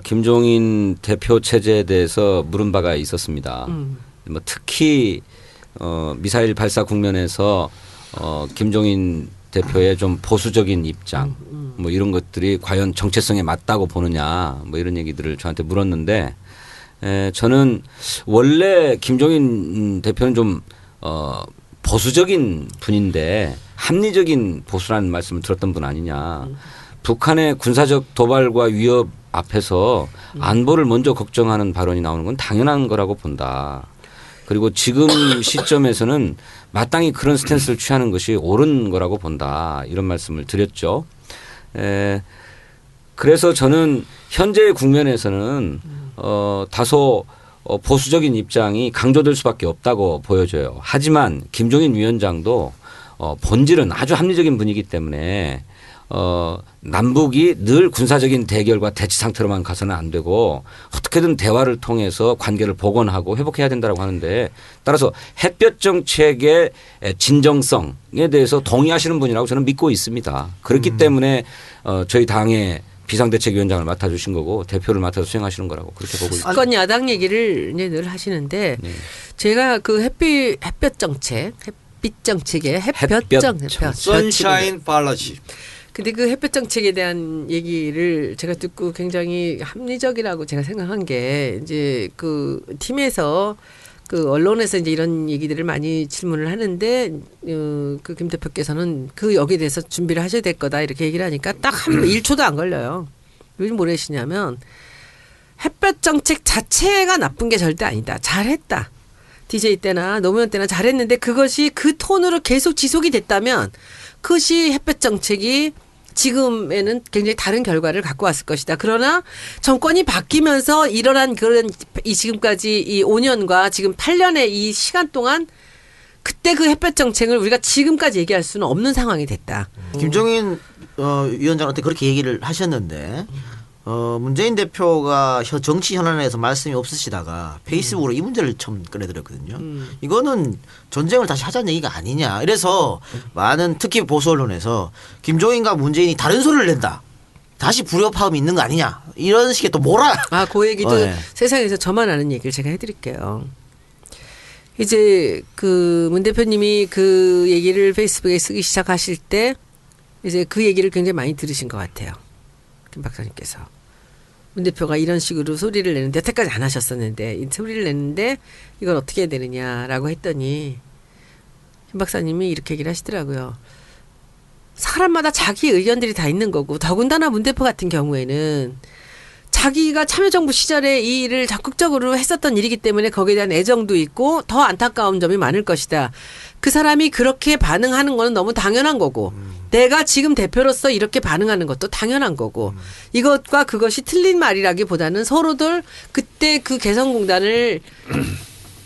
김종인 대표 체제에 대해서 물은 바가 있었습니다. 뭐 특히 미사일 발사 국면에서 김종인 대표의 좀 보수적인 입장 뭐 이런 것들이 과연 정체성에 맞다고 보느냐 뭐 이런 얘기들을 저한테 물었는데 저는 원래 김종인 대표는 좀 보수적인 분인데 합리적인 보수라는 말씀을 들었던 분 아니냐. 북한의 군사적 도발과 위협 앞에서 안보를 먼저 걱정하는 발언이 나오는 건 당연한 거라고 본다. 그리고 지금 시점에서는 마땅히 그런 스탠스를 취하는 것이 옳은 거라고 본다. 이런 말씀을 드렸죠. 그래서 저는 현재의 국면에서는 다소 보수적인 입장이 강조될 수밖에 없다고 보여져요. 하지만 김종인 위원장도 본질은 아주 합리적인 분이기 때문에 남북이 늘 군사적인 대결과 대치 상태로만 가서는 안 되고 어떻게든 대화를 통해서 관계를 복원하고 회복해야 된다고 하는데 따라서 햇볕 정책의 진정성에 대해서 동의하시는 분이라고 저는 믿고 있습니다. 그렇기 때문에 저희 당의 비상대책위원장을 맡아주신 거고 대표를 맡아서 수행하시는 거라고 그렇게 보고 있습니다. 집권 야당 얘기를 이제 늘 하시는데 제가 그 햇빛 정책의 선샤인 팔러시. 근데 그 햇볕 정책에 대한 얘기를 제가 듣고 굉장히 합리적이라고 제가 생각한 게 이제 그 팀에서 그 언론에서 이제 이런 얘기들을 많이 질문을 하는데 그 김 대표께서는 그 여기에 대해서 준비를 하셔야 될 거다 이렇게 얘기를 하니까 딱 한 1초도 안 걸려요. 요즘 뭐라 하시냐면 햇볕 정책 자체가 나쁜 게 절대 아니다. 잘했다. DJ 때나 노무현 때나 잘했는데 그것이 그 톤으로 계속 지속이 됐다면 그것이 햇볕 정책이 지금에는 굉장히 다른 결과를 갖고 왔을 것이다. 그러나 정권이 바뀌면서 일어난 그런 이 지금까지 이 5년과 지금 8년의 이 시간 동안 그때 그 햇볕 정책을 우리가 지금까지 얘기할 수는 없는 상황이 됐다. 김종인 위원장한테 그렇게 얘기를 하셨는데 문재인 대표가 정치 현안에서 말씀이 없으시다가 페이스북으로 이 문제를 처음 꺼내드렸거든요. 이거는 전쟁을 다시 하자는 얘기가 아니냐. 이래서 많은 특히 보수 언론에서 김종인과 문재인이 다른 소리를 낸다. 다시 불협화음이 있는 거 아니냐. 이런 식의 또 뭐라. 그 얘기도 네. 세상에서 저만 아는 얘기를 제가 해드릴게요. 이제 그 문 대표님이 그 얘기를 페이스북에 쓰기 시작하실 때 이제 그 얘기를 굉장히 많이 들으신 것 같아요. 김 박사님께서. 문 대표가 이런 식으로 소리를 내는데 여태까지 안 하셨었는데 이 소리를 내는데 이걸 어떻게 해야 되느냐라고 했더니 김 박사님이 이렇게 얘기를 하시더라고요. 사람마다 자기 의견들이 다 있는 거고 더군다나 문 대표 같은 경우에는 자기가 참여정부 시절에 이 일을 적극적으로 했었던 일이기 때문에 거기에 대한 애정도 있고 더 안타까운 점이 많을 것이다. 그 사람이 그렇게 반응하는 거는 너무 당연한 거고 내가 지금 대표로서 이렇게 반응하는 것도 당연한 거고 이것과 그것이 틀린 말이라기보다는 서로들 그때 그 개성공단을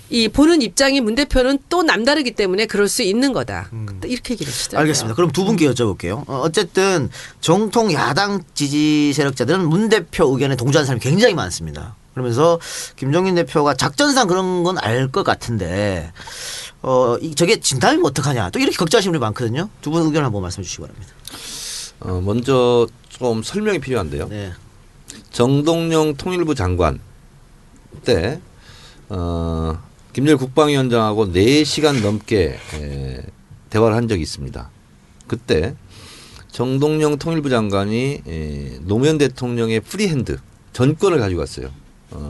이 보는 입장이 문 대표는 또 남다르기 때문에 그럴 수 있는 거다. 이렇게 얘기를 하시더라고요. 알겠습니다. 그럼 두 분께 여쭤볼게요. 어쨌든 정통 야당 지지 세력자들은 문 대표 의견에 동조하는 사람이 굉장히 많습니다. 그러면서 김종인 대표가 작전상 그런 건 알 것 같은데 저게 진담이면 어떡하냐. 또 이렇게 걱정하시는 분이 많거든요. 두 분 의견 한번 말씀해 주시기 바랍니다. 먼저 좀 설명이 필요한데요. 네. 정동영 통일부 장관 때 김정일 국방위원장하고 4시간 넘게 대화를 한 적이 있습니다. 그때 정동영 통일부 장관이 노무현 대통령의 프리핸드 전권을 가지고 왔어요.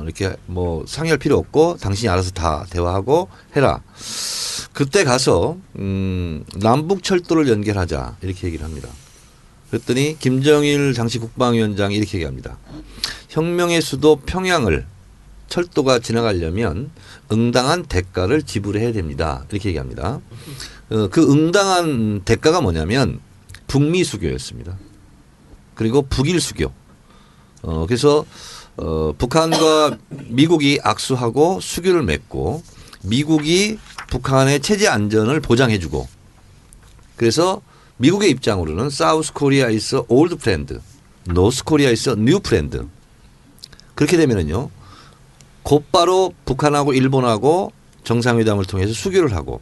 이렇게 뭐 상의할 필요 없고 당신이 알아서 다 대화하고 해라. 그때 가서 남북 철도를 연결하자 이렇게 얘기를 합니다. 그랬더니 김정일 당시 국방위원장이 이렇게 얘기합니다. 혁명의 수도 평양을 철도가 지나가려면 응당한 대가를 지불해야 됩니다. 이렇게 얘기합니다. 그 응당한 대가가 뭐냐면 북미 수교였습니다. 그리고 북일 수교. 그래서 북한과 미국이 악수하고 수교를 맺고 미국이 북한의 체제 안전을 보장해주고 그래서 미국의 입장으로는 사우스 코리아 is old friend, 노스 코리아 is new friend. 그렇게 되면은요. 곧바로 북한하고 일본하고 정상회담을 통해서 수교를 하고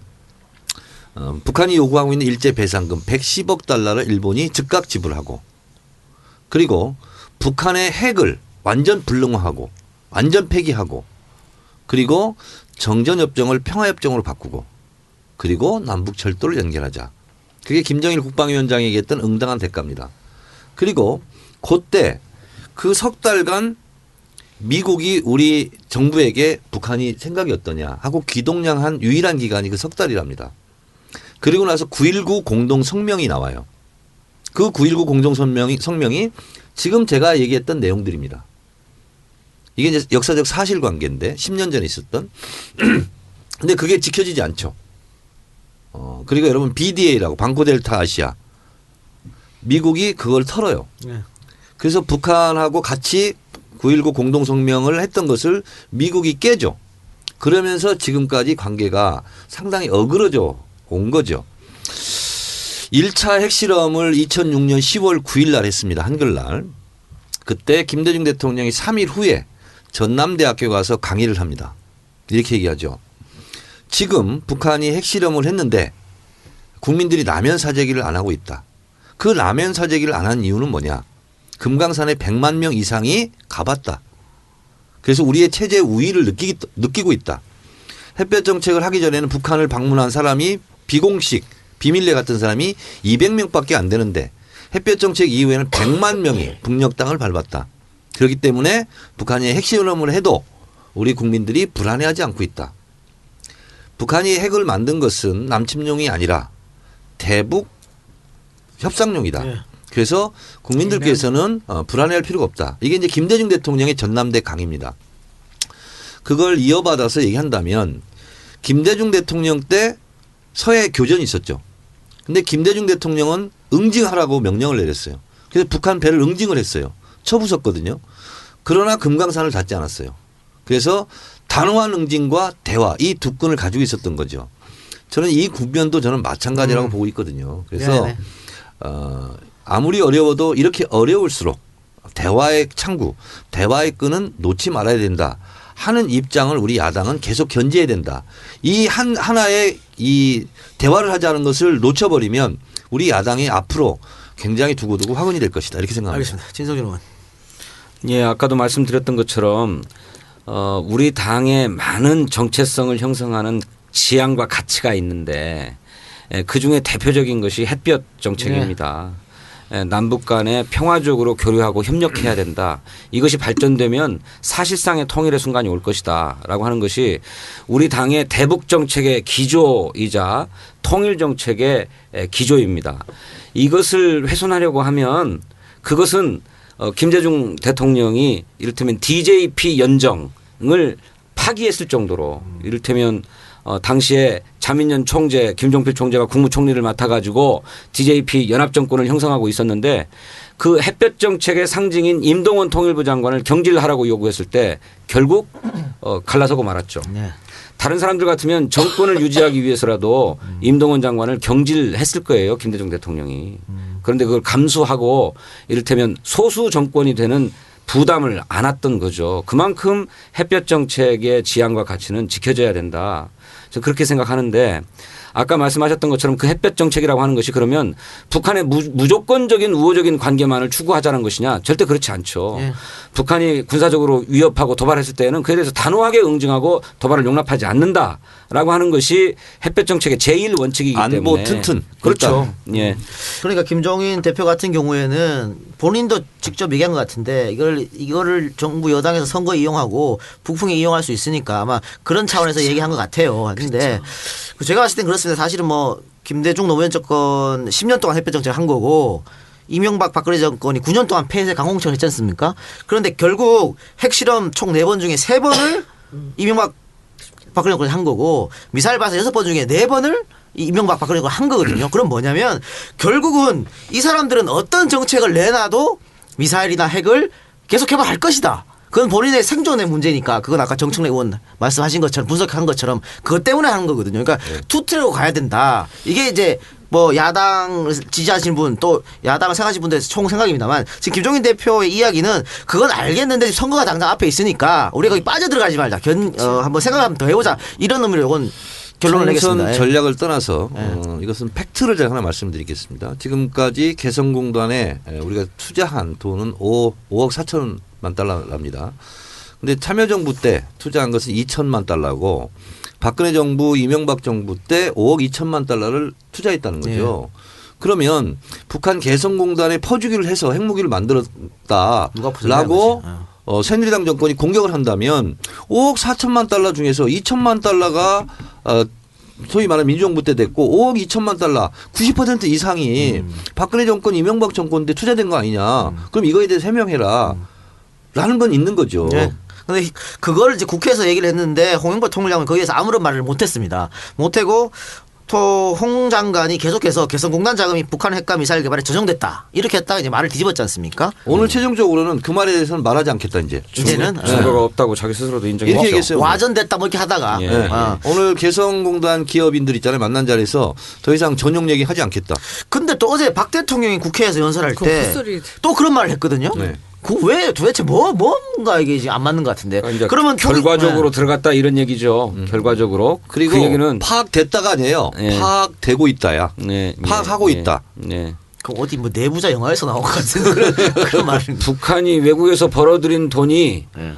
북한이 요구하고 있는 일제 배상금 110억 달러를 일본이 즉각 지불하고 그리고 북한의 핵을 완전 불능화하고 완전 폐기하고 그리고 정전협정을 평화협정으로 바꾸고 그리고 남북철도를 연결하자. 그게 김정일 국방위원장이 얘기했던 응당한 대가입니다. 그리고 그때 그 석 달간 미국이 우리 정부에게 북한이 생각이 어떠냐 하고 귀동냥한 유일한 기간이 그 석 달이랍니다. 그리고 나서 9.19 공동성명이 나와요. 그 9.19 공동성명이 지금 제가 얘기했던 내용들입니다. 이게 이제 역사적 사실관계인데 10년 전에 있었던. 근데 그게 지켜지지 않죠. 그리고 여러분 BDA라고 방코델타 아시아. 미국이 그걸 털어요. 네. 그래서 북한하고 같이 9.19 공동성명을 했던 것을 미국이 깨죠. 그러면서 지금까지 관계가 상당히 어그러져 온 거죠. 1차 핵실험을 2006년 10월 9일 날 했습니다. 한글날. 그때 김대중 대통령이 3일 후에 전남대학교 가서 강의를 합니다. 이렇게 얘기하죠. 지금 북한이 핵실험을 했는데 국민들이 라면 사재기를 안 하고 있다. 그 라면 사재기를 안 한 이유는 뭐냐. 금강산에 100만 명 이상이 가봤다. 그래서 우리의 체제 우위를 느끼고 있다. 햇볕 정책을 하기 전에는 북한을 방문한 사람이 비공식 비밀리에 갔던 사람이 200명밖에 안 되는데 햇볕 정책 이후에는 100만 명이 북녘 땅을 밟았다. 그렇기 때문에 북한이 핵실험을 해도 우리 국민들이 불안해하지 않고 있다. 북한이 핵을 만든 것은 남침용이 아니라 대북 협상용이다. 네. 그래서 국민들께서는 불안해할 필요가 없다. 이게 이제 김대중 대통령의 전남대 강의입니다. 그걸 이어받아서 얘기한다면 김대중 대통령 때 서해 교전이 있었죠. 근데 김대중 대통령은 응징하라고 명령을 내렸어요. 그래서 북한 배를 응징을 했어요. 쳐부쉈거든요. 그러나 금강산을 닿지 않았어요. 그래서 단호한 응징과 대화 이 두 끈을 가지고 있었던 거죠. 저는 이 국면도 저는 마찬가지라고 보고 있거든요. 그래서 네네. 아무리 어려워도 이렇게 어려울수록 대화의 창구, 대화의 끈은 놓지 말아야 된다 하는 입장을 우리 야당은 계속 견지해야 된다. 이 하나의 이 대화를 하자는 것을 놓쳐버리면 우리 야당이 앞으로 굉장히 두고두고 화근이 될 것이다. 이렇게 생각합니다. 알겠습니다. 진성준 의원. 예, 아까도 말씀드렸던 것처럼 우리 당의 많은 정체성을 형성하는 지향과 가치가 있는데 그 중에 대표적인 것이 햇볕 정책입니다. 남북 간에 평화적으로 교류하고 협력해야 된다. 이것이 발전되면 사실상의 통일의 순간이 올 것이다 라고 하는 것이 우리 당의 대북 정책의 기조이자 통일 정책의 기조입니다. 이것을 훼손하려고 하면 그것은 김대중 대통령이 이를테면 DJP 연정을 파기했을 정도로 이를테면 당시에 자민련 총재 김종필 총재가 국무총리를 맡아가지고 DJP 연합정권을 형성하고 있었는데 그 햇볕 정책의 상징인 임동원 통일부 장관을 경질하라고 요구했을 때 결국 갈라서고 말았죠. 네. 다른 사람들 같으면 정권을 유지하기 위해서라도 임동원 장관을 경질했을 거예요. 김대중 대통령이. 그런데 그걸 감수하고 이를테면 소수 정권이 되는 부담을 안았던 거죠. 그만큼 햇볕 정책의 지향과 가치는 지켜져야 된다. 저 그렇게 생각하는데 아까 말씀하셨던 것처럼 그 햇볕 정책이라고 하는 것이 그러면 북한의 무조건적인 우호적인 관계만을 추구하자는 것이냐? 절대 그렇지 않죠. 예. 북한이 군사적으로 위협하고 도발했을 때에는 그에 대해서 단호하게 응징하고 도발을 용납하지 않는다라고 하는 것이 햇볕 정책의 제1 원칙이기 때문에. 안보 튼튼. 그렇죠. 예. 그러니까 김종인 대표 같은 경우에는 본인도 직접 얘기한 것 같은데 이거를 정부 여당에서 선거에 이용하고 북풍에 이용할 수 있으니까 아마 그런 차원에서 얘기한 것 같아요. 근데 제가 봤을 땐 그렇습니다. 사실은 뭐 김대중 노무현 정권 10년 동안 햇볕 정책을 한 거고 이명박 박근혜 정권이 9년 동안 폐쇄 강공책을 했지 않습니까? 그런데 결국 핵실험 총 4번 중에 3번을 이명박 박근혜 정권이 한 거고 미사일 발사 6번 중에 4번을 이명박 박근혜 정권이 한 거거든요. 그럼 뭐냐면 결국은 이 사람들은 어떤 정책을 내놔도 미사일이나 핵을 계속해봐 할 것이다. 그건 본인의 생존의 문제니까 그건 아까 정청래 의원 말씀하신 것처럼 분석한 것처럼 그것 때문에 하는 거거든요. 그러니까 투트랙으로 가야 된다. 이게 이제 뭐 야당 지지하시는 분 또 야당을 생각하시는 분들 총 생각입니다만 지금 김종인 대표의 이야기는 그건 알겠는데 선거가 당장 앞에 있으니까 우리가 거기 빠져들어가지 말자. 한번 생각 한번 더 해보자. 이런 의미로 이건 결론을 내겠습니다. 총선 전략을 떠나서 이것은 팩트를 제가 하나 말씀드리겠습니다. 지금까지 개성공단에 우리가 투자한 돈은 5억 4천만 달러랍니다. 그런데 참여정부 때 투자한 것은 2천만 달러고 박근혜 정부 이명박 정부 때 5억 2천만 달러를 투자했다는 거죠. 그러면 북한 개성공단에 퍼주기를 해서 핵무기를 누가 만들었다라고 퍼주냐는 거지. 새누리당 정권이 공격을 한다면 5억 4천만 달러 중에서 2천만 달러가 소위 말하는 민주정부 때 됐고 5억 2천만 달러 90% 이상이 박근혜 정권 이명박 정권 때 투자된 거 아니냐. 그럼 이거에 대해서 해명해라. 라는 건 있는 거죠. 네. 근데 그걸 이제 국회에서 얘기를 했는데 홍영표 통일장관이 거기에서 아무런 말을 못했습니다. 못하고 또 홍 장관이 계속해서 개성공단 자금이 북한 핵과 미사일 개발에 조정됐다 이렇게 했다가 이제 말을 뒤집었지 않습니까? 오늘 최종적으로는 그 말에 대해서는 말하지 않겠다 이제. 이제는 증거가 없다고 자기 스스로도 이렇게 인정했죠. 얘기했어요. 와전됐다 뭐 이렇게 하다가 예. 네. 어. 오늘 개성공단 기업인들 있잖아요. 만난 자리에서 더 이상 전용 얘기 하지 않겠다. 근데 또 어제 박 대통령이 국회에서 연설할 그 때 헛소리. 또 그런 말을 했거든요. 네. 그 왜 도대체 뭔가 이게 지금 안 맞는 것 같은데. 그러니까 이제 그러면 결과적으로 들어갔다 이런 얘기죠. 결과적으로. 그리고 그 얘기는 파악됐다가 아니에요. 예. 파악되고 있다야. 네, 파악하고 예, 있다. 네. 그 어디 뭐 내부자 영화에서 나온 것 같은 그런 말은. 북한이 외국에서 벌어들인 돈이 예.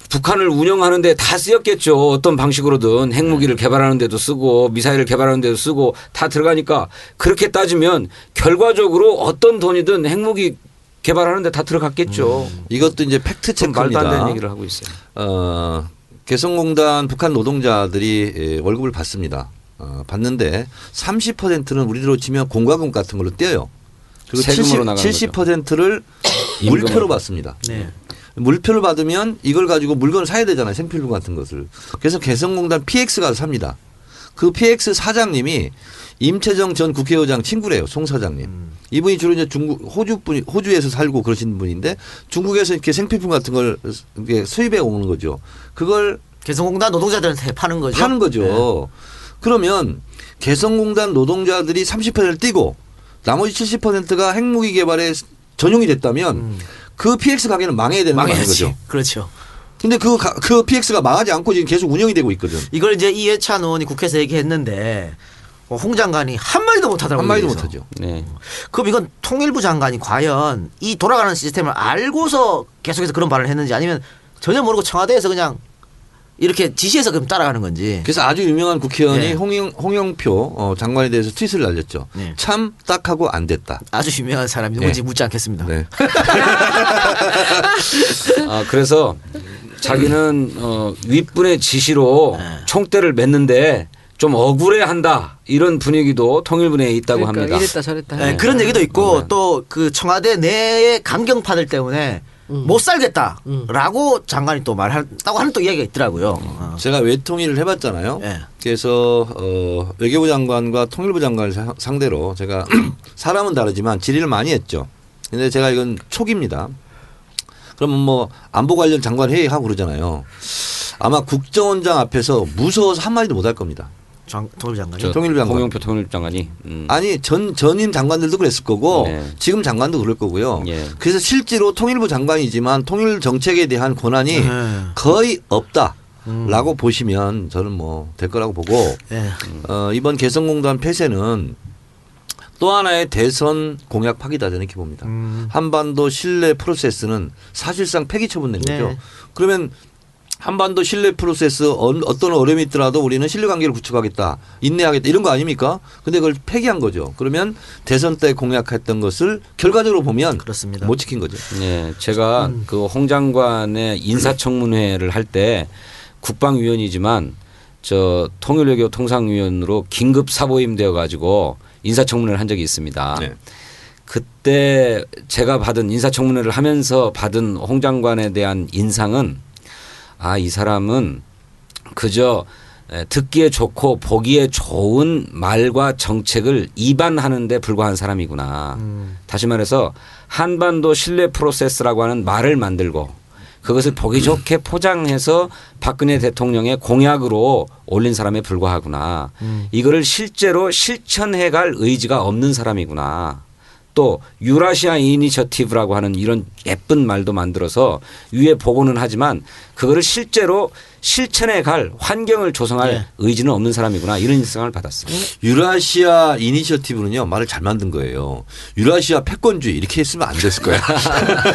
북한을 운영하는데 다 쓰였겠죠. 어떤 방식으로든 핵무기를 개발하는 데도 쓰고 미사일을 개발하는 데도 쓰고 다 들어가니까 그렇게 따지면 결과적으로 어떤 돈이든 핵무기 개발하는 데 다 들어갔겠죠. 이것도 이제 팩트 좀 말도 안 되는 체크입니다. 얘기를 하고 있어요. 개성공단 북한 노동자들이 월급을 받습니다. 받는데 30%는 우리로 치면 공과금 같은 걸로 떼요. 그리고 세금으로 나가는 거죠. 70%를 임금으로. 물표로 받습니다. 네. 물표를 받으면 이걸 가지고 물건을 사야 되잖아요. 생필품 같은 것을. 그래서 개성공단 PX 가서 삽니다. 그 PX 사장님이 임채정 전 국회의장 친구래요. 송 사장님. 이분이 주로 이제 호주에서 살고 그러신 분인데 중국에서 이렇게 생필품 같은 걸 이렇게 수입해 오는 거죠. 그걸 개성공단 노동자들한테 파는 거죠. 파는 거죠. 그러면 개성공단 노동자들이 30%를 띄고 나머지 70%가 핵무기 개발에 전용이 됐다면 그 PX 가게는 망해야 되는 망해야지. 거죠. 그렇죠. 근데 그 PX가 망하지 않고 지금 계속 운영이 되고 있거든. 이걸 이제 이해찬 의원이 국회에서 얘기했는데 홍 장관이 한마디도 못하더라고요. 한마디도 여기서. 못하죠. 네. 그럼 이건 통일부 장관이 과연 이 돌아가는 시스템을 알고서 계속해서 그런 말을 했는지 아니면 전혀 모르고 청와대에서 그냥 이렇게 지시해서 그럼 따라가는 건지. 그래서 아주 유명한 국회의원이 네. 홍영표 장관에 대해서 트윗을 날렸죠. 네. 참 딱하고 안 됐다. 아주 유명한 사람이 누군지 네. 묻지 않겠습니다. 네. 그래서 자기는 윗분의 지시로 네. 총대를 맸는데 좀 억울해한다 이런 분위기도 통일부 내에 있다고 그러니까 합니다. 이랬다 저랬다. 네, 그런 얘기도 있고 네. 또 그 청와대 내의 강경파들 때문에 못 살겠다라고 장관이 또 말했다고 하는 또 이야기가 있더라고요. 제가 외통일을 해봤잖아요. 네. 그래서 외교부 장관과 통일부 장관을 상대로 제가 사람은 다르지만 질의를 많이 했죠. 근데 제가 이건 촉입니다. 그러면 뭐 안보 관련 장관 회의하고 그러잖아요. 아마 국정원장 앞에서 무서워서 한마디도 못 할 겁니다. 통일부 장관이. 저 통일부 장관. 홍영표 통일부 장관이 아니 전임 장관들도 그랬을 거고 네. 지금 장관도 그럴 거고요. 예. 그래서 실제로 통일부 장관이지만 통일 정책에 대한 권한이 네. 거의 없다라고 보시면 저는 뭐 될 거라고 보고 네. 이번 개성공단 폐쇄는 또 하나의 대선 공약 파기다 저는 이렇게 봅니다. 한반도 신뢰 프로세스는 사실상 폐기 처분된 거죠. 네. 그러면 한반도 신뢰 프로세스 어떤 어려움이 있더라도 우리는 신뢰관계를 구축하겠다. 인내하겠다. 이런 거 아닙니까? 근데 그걸 폐기한 거죠. 그러면 대선 때 공약했던 것을 결과적으로 보면 그렇습니다. 못 지킨 거죠. 네, 제가 그 홍 장관의 인사청문회를 할 때 국방위원이지만 저 통일외교 통상위원으로 긴급 사보임 되어 가지고 인사청문회를 한 적이 있습니다. 네. 그때 제가 받은 인사청문회를 하면서 받은 홍 장관에 대한 인상은 이 사람은 그저 듣기에 좋고 보기에 좋은 말과 정책을 입안하는 데 불과한 사람이구나. 다시 말해서 한반도 신뢰 프로세스라고 하는 말을 만들고 그것을 보기 좋게 포장해서 박근혜 대통령의 공약으로 올린 사람에 불과하구나. 이거를 실제로 실천해 갈 의지가 없는 사람이구나. 또 유라시아 이니셔티브라고 하는 이런 예쁜 말도 만들어서 위에 보고는 하지만 그거를 실제로 실천해 갈 환경을 조성할 네. 의지는 없는 사람이구나 이런 인상을 받았어요. 유라시아 이니셔티브는요 말을 잘 만든 거예요. 유라시아 패권주의 이렇게 했으면 안 됐을 거야.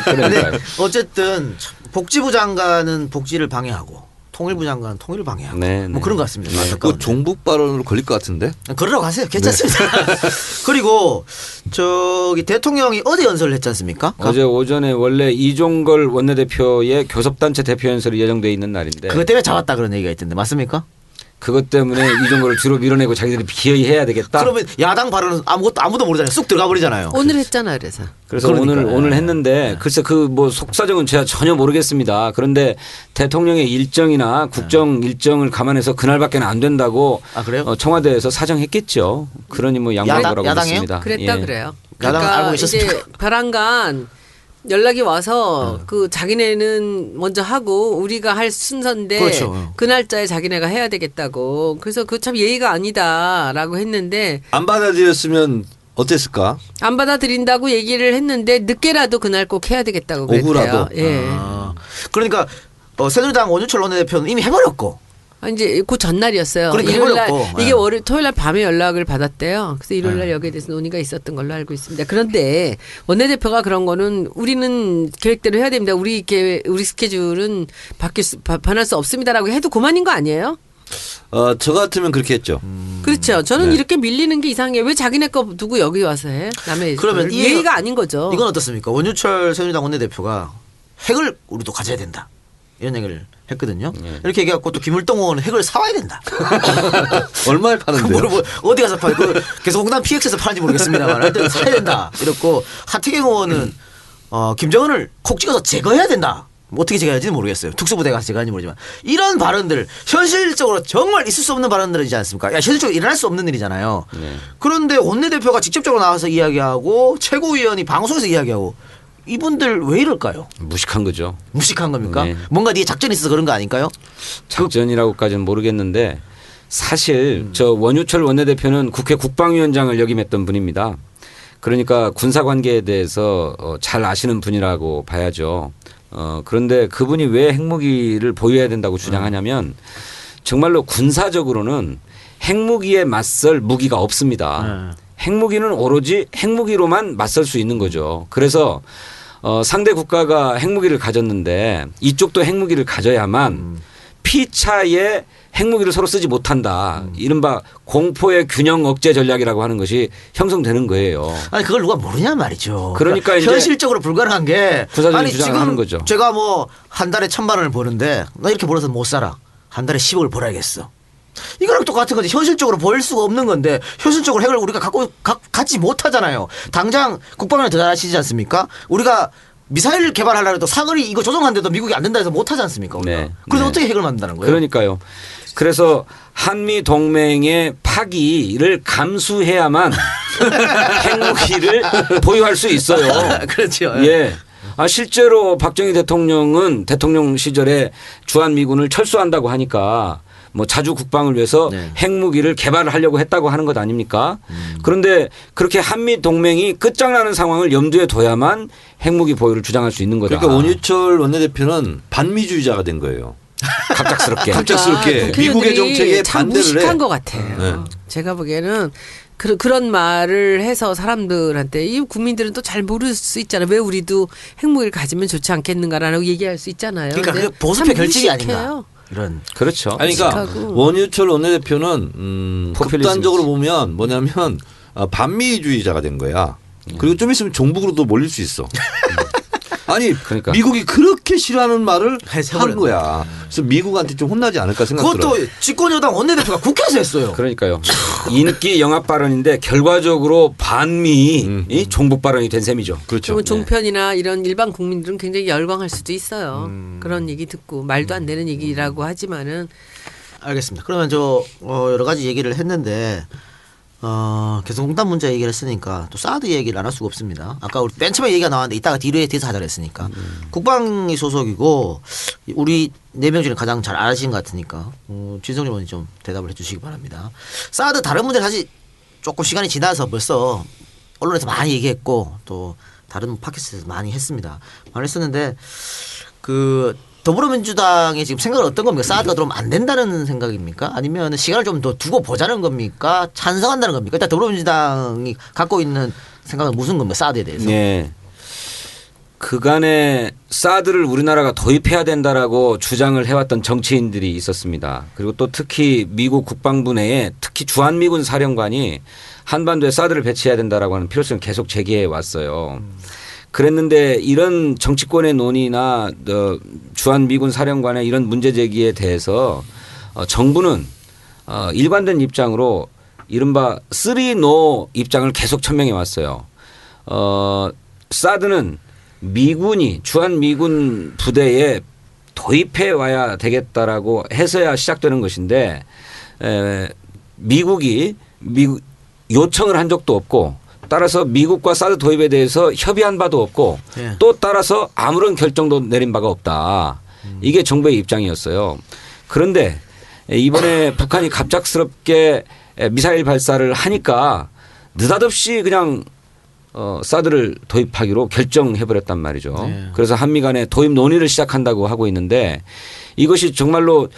근데 어쨌든 복지부 장관은 복지를 방해하고 통일부 장관 통일 방해하고 네, 뭐 네. 그런 것 같습니다. 그 안타까운데. 종북 발언으로 걸릴 것 같은데. 그러라고 하세요. 괜찮습니다. 그리고 저기 대통령이 어제 연설을 했지 않습니까? 어제 오전에 원래 이종걸 원내대표의 교섭단체 대표 연설이 예정돼 있는 날인데 그것 때문에 잡았다 그런 얘기가 있던데 맞습니까? 그것 때문에 이종걸을 뒤로 밀어내고 자기들이 기어이 해야 되겠다. 그러면 야당 발언은 아무도 모르잖아요. 쑥 들어가 버리잖아요. 오늘 했잖아 그래서. 그래서 그러니까요. 오늘 했는데 글쎄 그 뭐 속사정은 제가 전혀 모르겠습니다. 그런데 대통령의 일정이나 국정 일정을 감안해서 그날밖에는 안 된다고 아, 그래요? 청와대에서 사정했겠죠. 그러니 뭐 양보할 거라고 야당이요? 믿습니다. 그랬다 예. 그래요. 야당은 그러니까 알고 있었습니까? 이제 벼랑간 연락이 와서 그 자기네는 먼저 하고 우리가 할 순서인데 그렇죠. 그 날짜에 자기네가 해야 되겠다고. 그래서 그 참 예의가 아니다라고 했는데 안 받아들였으면 어땠을까? 안 받아들인다고 얘기를 했는데 늦게라도 그날 꼭 해야 되겠다고 그랬대요. 오후라도? 예. 아, 그러니까 새누리당 원유철 원내대표는 이미 해버렸고. 아, 이제 그 전날이었어요. 그러니까 일요일날 해버렸고. 이게 예. 토요일날 밤에 연락을 받았대요. 그래서 일요일날 여기에 대해서 논의가 있었던 걸로 알고 있습니다. 그런데 원내대표가 그런 거는 우리는 계획대로 해야 됩니다. 우리 스케줄은 변할 수 없습니다라고 해도 그만인 거 아니에요? 저 같으면 그렇게 했죠. 그렇죠. 저는 네. 이렇게 밀리는 게 이상해요. 왜 자기네 거 두고 여기 와서 해? 남의 그러면 거를. 예의가 아닌 거죠. 이건 어떻습니까? 원유철 새누리당 원내대표가 핵을 우리도 가져야 된다. 이런 얘기를 했거든요. 이렇게 얘기해갖고 또 김을동 의원은 핵을 사와야 된다. 얼마에 파는데요? 뭐 어디 가서 팔? 계속 홍남 PX에서 파는지 모르겠습니다만 하여튼 사야 된다. 이렇고 하태경 의원은 김정은을 콕 찍어서 제거해야 된다. 뭐 어떻게 제거할지는 모르겠어요. 특수부대가 제거하는지 모르지만 이런 발언들 현실적으로 정말 있을 수 없는 발언들이지 않습니까? 야, 현실적으로 일어날 수 없는 일이잖아요. 그런데 원내대표가 직접적으로 나와서 이야기하고 최고위원이 방송에서 이야기하고 이분들 왜 이럴까요? 무식한 거죠. 무식한 겁니까? 네. 뭔가 뒤에 작전이 있어서 그런 거 아닐까요? 작전이라고까지는 모르겠는데 사실 저 원유철 원내대표는 국회 국방위원장을 역임했던 분입니다. 그러니까 군사관계에 대해서 잘 아시는 분이라고 봐야죠. 그런데 그분이 왜 핵무기를 보유해야 된다고 주장하냐면 정말로 군사적으로는 핵무기에 맞설 무기가 없습니다. 핵무기는 오로지 핵무기로만 맞설 수 있는 거죠. 그래서 상대 국가가 핵무기를 가졌는데 이쪽도 핵무기를 가져야만 피차에 핵무기를 서로 쓰지 못한다. 이른바 공포의 균형 억제 전략이라고 하는 것이 형성되는 거예요. 아니 그걸 누가 모르냐 말이죠. 그러니까 이제 현실적으로 불가능한 게 군사적인 아니 주장을 지금 하는 거죠. 제가 뭐 한 달에 1,000만 원을 버는데 나 이렇게 벌어서 못 살아. 한 달에 10억을 벌어야겠어. 이거랑 똑같은 거지. 현실적으로 벌 수가 없는 건데 현실적으로 핵을 우리가 갖지 못하잖아요. 당장 국방을 더 잘하시지 않습니까? 우리가 미사일 개발하려고 해도 사거리 이거 조정하는데도 미국이 안 된다 해서 못하지 않습니까? 우리가. 네. 그래서 네. 어떻게 핵을 만든다는 거예요? 그러니까요. 그래서 한미 동맹의 파기를 감수해야만 핵무기를 보유할 수 있어요. 그렇죠. 예. 실제로 박정희 대통령은 대통령 시절에 주한미군을 철수한다고 하니까 뭐 자주 국방을 위해서 네. 핵무기를 개발을 하려고 했다고 하는 것 아닙니까? 그런데 그렇게 한미 동맹이 끝장나는 상황을 염두에 둬야만 핵무기 보유를 주장할 수 있는 거다. 그러니까 원유철 원내대표는 반미주의자가 된 거예요. 갑작스럽게. 갑작스럽게 그러니까 미국의 국회의원들이 정책에 참 반대를 해. 무식한 것 같아요. 네. 제가 보기에는 그런 말을 해서 사람들한테 이 국민들은 또 잘 모를 수 있잖아요. 왜 우리도 핵무기를 가지면 좋지 않겠는가라고 얘기할 수 있잖아요. 그러니까 근데 그게 보수표 참 결집이 무식해요. 아닌가. 이런. 그렇죠. 아니 그러니까 무식하고. 원유철 원내대표는 포퓰리즘이지. 극단적으로 보면 뭐냐면 반미주의자가 된 거야. 그리고 좀 있으면 종북으로도 몰릴 수 있어. 아니 그러니까. 미국이 그렇게 싫어하는 말을 해서 한 거야. 그래서 미국한테 좀 혼나지 않을까 생각 들어요. 그것도 집권여당 원내대표가 국회에서 했어요. 그러니까요. 인기 영합 발언인데 결과적으로 반미 이 종북 발언이 된 셈이죠. 그렇죠. 그러면 종편이나 이런 일반 국민들은 굉장히 열광할 수도 있어요. 그런 얘기 듣고 말도 안 되는 얘기라고 하지만은 알겠습니다. 그러면 여러 가지 얘기를 했는데 계속 농담 문제 얘기를 했으니까 또 사드 얘기를 안 할 수가 없습니다. 아까 우리 맨 처음에 얘기가 나왔는데 이따가 뒤에서 하자고 했으니까 국방위 소속이고 우리 4명 중에 가장 잘 아시는 것 같으니까 진성준 의원이 좀 대답을 해주시기 바랍니다. 사드 다른 문제 사실 조금 시간이 지나서 벌써 언론에서 많이 얘기했고 또 다른 팟캐스트에서 많이 했습니다. 많이 했었는데 더불어민주당의 지금 생각은 어떤 겁니까? 사드가 들어오면 안 된다는 생각입니까? 아니면 시간을 좀 더 두고 보자는 겁니까? 찬성한다는 겁니까? 일단 더불어민주당이 갖고 있는 생각은 무슨 겁니까? 사드에 대해서. 네. 그간에 사드를 우리나라가 도입해야 된다라고 주장을 해왔던 정치인들이 있었습니다. 그리고 또 특히 미국 국방부 내에 특히 주한미군 사령관이 한반도에 사드를 배치해야 된다라고 하는 필요성을 계속 제기해 왔어요. 그랬는데 이런 정치권의 논의나 주한미군 사령관의 이런 문제 제기에 대해서 정부는 일관된 입장으로 이른바 3노 입장을 계속 천명해 왔어요. 사드는 미군이 주한미군 부대에 도입해 와야 되겠다라고 해서야 시작되는 것인데 미국이 요청을 한 적도 없고 따라서 미국과 사드 도입에 대해서 협의한 바도 없고 예. 또 따라서 아무런 결정도 내린 바가 없다. 이게 정부의 입장이었어요. 그런데 이번에 북한이 갑작스럽게 미사일 발사를 하니까 느닷없이 그냥 사드를 도입하기로 결정해버렸단 말이죠. 네. 그래서 한미 간에 도입 논의를 시작한다고 하고 있는데 이것이 정말로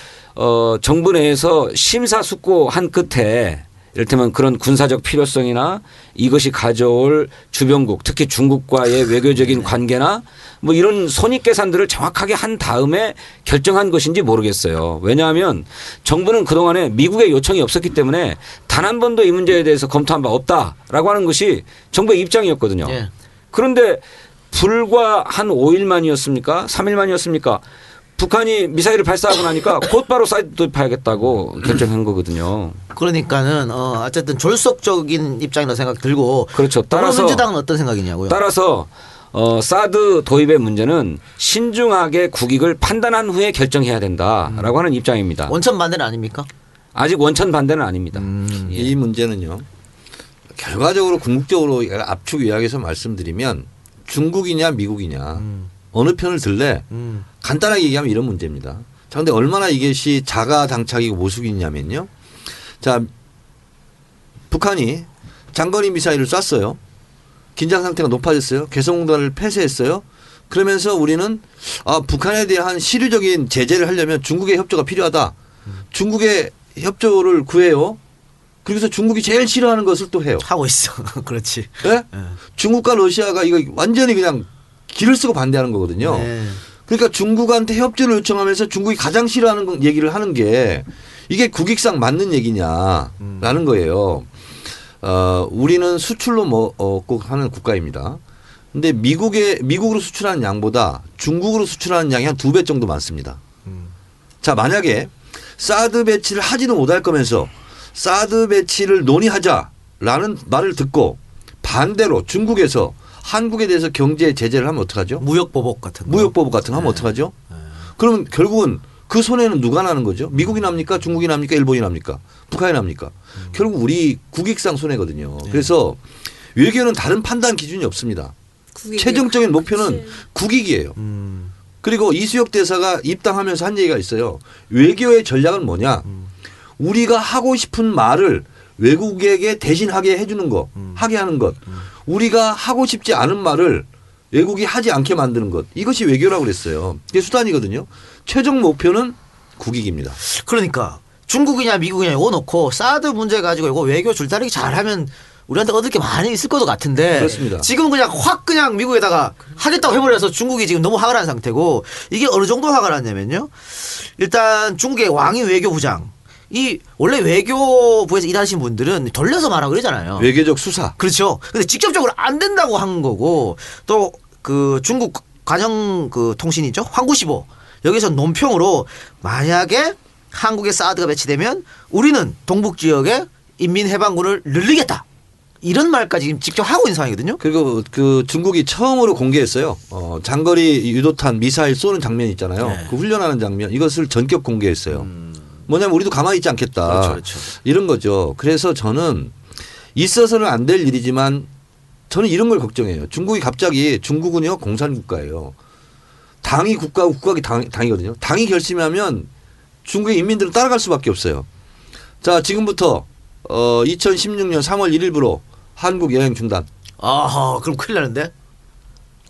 정부 내에서 심사숙고한 끝에 이를테면 그런 군사적 필요성이나 이것이 가져올 주변국 특히 중국과의 외교적인 관계나 뭐 이런 손익계산들을 정확하게 한 다음에 결정한 것인지 모르겠어요. 왜냐하면 정부는 그동안에 미국의 요청이 없었기 때문에 단 한 번도 이 문제에 대해서 검토한 바 없다라고 하는 것이 정부의 입장이었거든요. 예. 그런데 불과 한 5일만이었습니까? 3일만이었습니까? 북한이 미사일을 발사하고 나니까 곧바로 사이드 도입하겠다고 결정한 거거든요. 그러니까는 어쨌든 졸속적인 입장이라고 생각 들고 그렇죠. 따라서 더불어민주당은 어떤 생각이냐고요? 따라서 사드 도입의 문제는 신중하게 국익을 판단한 후에 결정해야 된다라고 하는 입장입니다. 원천 반대는 아닙니까? 아직 원천 반대는 아닙니다. 예. 이 문제는요. 결과적으로 궁극적으로 압축 요약해서 말씀드리면 중국이냐 미국이냐 어느 편을 들래 간단하게 얘기하면 이런 문제입니다. 자, 근데 얼마나 이것이 자가당착이고 모순이냐면요. 자, 북한이 장거리 미사일을 쐈어요. 긴장 상태가 높아졌어요. 개성공단을 폐쇄했어요. 그러면서 우리는 북한에 대한 실효적인 제재를 하려면 중국의 협조가 필요하다. 중국의 협조를 구해요. 그래서 중국이 제일 싫어하는 것을 또 해요. 하고 있어. 그렇지. 네? 중국과 러시아가 이거 완전히 그냥 길을 쓰고 반대하는 거거든요. 네. 그러니까 중국한테 협조를 요청하면서 중국이 가장 싫어하는 얘기를 하는 게 이게 국익상 맞는 얘기냐라는 거예요. 우리는 수출로 먹고 하는 국가입니다. 근데 미국으로 수출하는 양보다 중국으로 수출하는 양이 한 2배 정도 많습니다. 자, 만약에 사드 배치를 하지도 못할 거면서 사드 배치를 논의하자라는 말을 듣고 반대로 중국에서 한국에 대해서 경제 제재를 하면 어떡하죠? 무역보복 같은 거. 무역보복 같은 거 하면 어떡하죠? 그러면 결국은 그 손해는 누가 나는 거죠? 미국이 납니까? 중국이 납니까? 일본이 납니까? 북한이 납니까? 결국 우리 국익상 손해거든요. 그래서 외교는 다른 판단 기준이 없습니다. 최종적인 목표는 국익이에요. 그리고 이수혁 대사가 입당하면서 한 얘기가 있어요. 외교의 전략은 뭐냐? 우리가 하고 싶은 말을 외국에게 대신하게 해주는 거, 하게 하는 것. 우리가 하고 싶지 않은 말을 외국이 하지 않게 만드는 것. 이것이 외교라고 그랬어요. 이게 수단이거든요. 최종 목표는 국익입니다. 그러니까 중국이냐 미국이냐 이거 놓고 사드 문제 가지고 이거 외교 줄다리기 잘하면 우리한테 얻을 게 많이 있을 것도 같은데 그렇습니다. 지금 그냥 확 그냥 미국에다가 하겠다고 해버려서 중국이 지금 너무 화가 난 상태고 이게 어느 정도 화가 났냐면요. 일단 중국의 왕이 외교부장 이 원래 외교부에서 일하신 분들은 돌려서 말하고 그러잖아요. 외교적 수사. 그렇죠. 근데 직접적으로 안 된다고 한 거고 또 그 중국 관영 그 통신이죠. 황구시보 여기서 논평으로 만약에 한국에 사드가 배치되면 우리는 동북 지역에 인민해방군을 늘리겠다. 이런 말까지 지금 직접 하고 있는 상황이거든요. 그리고 그 중국이 처음으로 공개했어요. 장거리 유도탄 미사일 쏘는 장면 있잖아요. 네. 그 훈련하는 장면 이것을 전격 공개했어요. 뭐냐면 우리도 가만히 있지 않겠다. 그렇죠, 그렇죠. 이런 거죠. 그래서 저는 있어서는 안 될 일이지만 저는 이런 걸 걱정해요. 중국이 갑자기 중국은요 공산국가예요. 당이 국가고 국가가 당이거든요. 당이 결심하면 중국의 인민들은 따라갈 수밖에 없어요. 자, 지금부터 2016년 3월 1일부로 한국 여행 중단. 아하, 그럼 큰일 나는데?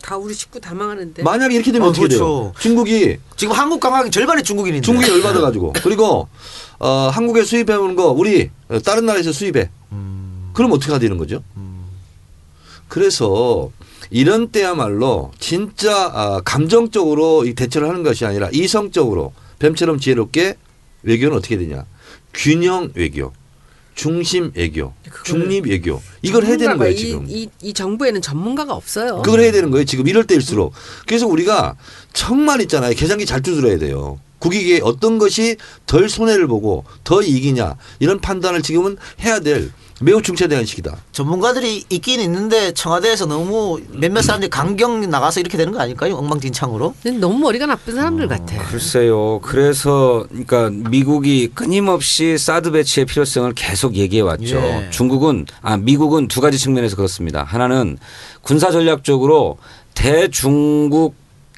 다 우리 식구 다 망하는데. 만약에 이렇게 되면 어떻게 그렇죠. 돼요? 중국이 지금 한국 관광객 절반이 중국인인데. 중국이 열받아가지고 그리고 한국에 수입해오는 거 우리 다른 나라에서 수입해. 그럼 어떻게 해야 되는 거죠? 그래서 이런 때야말로 진짜 감정적으로 이 대처를 하는 것이 아니라 이성적으로 뱀처럼 지혜롭게 외교는 어떻게 되냐. 균형 외교, 중심 외교, 중립 외교 이걸 해야 되는 거예요 지금. 이 정부에는 전문가가 없어요. 그걸 해야 되는 거예요 지금 이럴 때일수록. 그래서 우리가 정말 있잖아요. 계산기 잘 두드려야 돼요. 국익에 어떤 것이 덜 손해를 보고 더 이익이냐 이런 판단을 지금은 해야 될 매우 중차대한 시기다. 전문가들이 있긴 있는데 청와대에서 너무 몇몇 사람들이 강경 나가서 이렇게 되는 거 아닐까요? 엉망진창으로. 너무 머리가 나쁜 사람들 같아. 글쎄요. 그래서 그러니까 미국이 끊임없이 사드 배치의 필요성을 계속 얘기해 왔죠. 예. 미국은 두 가지 측면에서 그렇습니다. 하나는 군사 전략적으로 대중국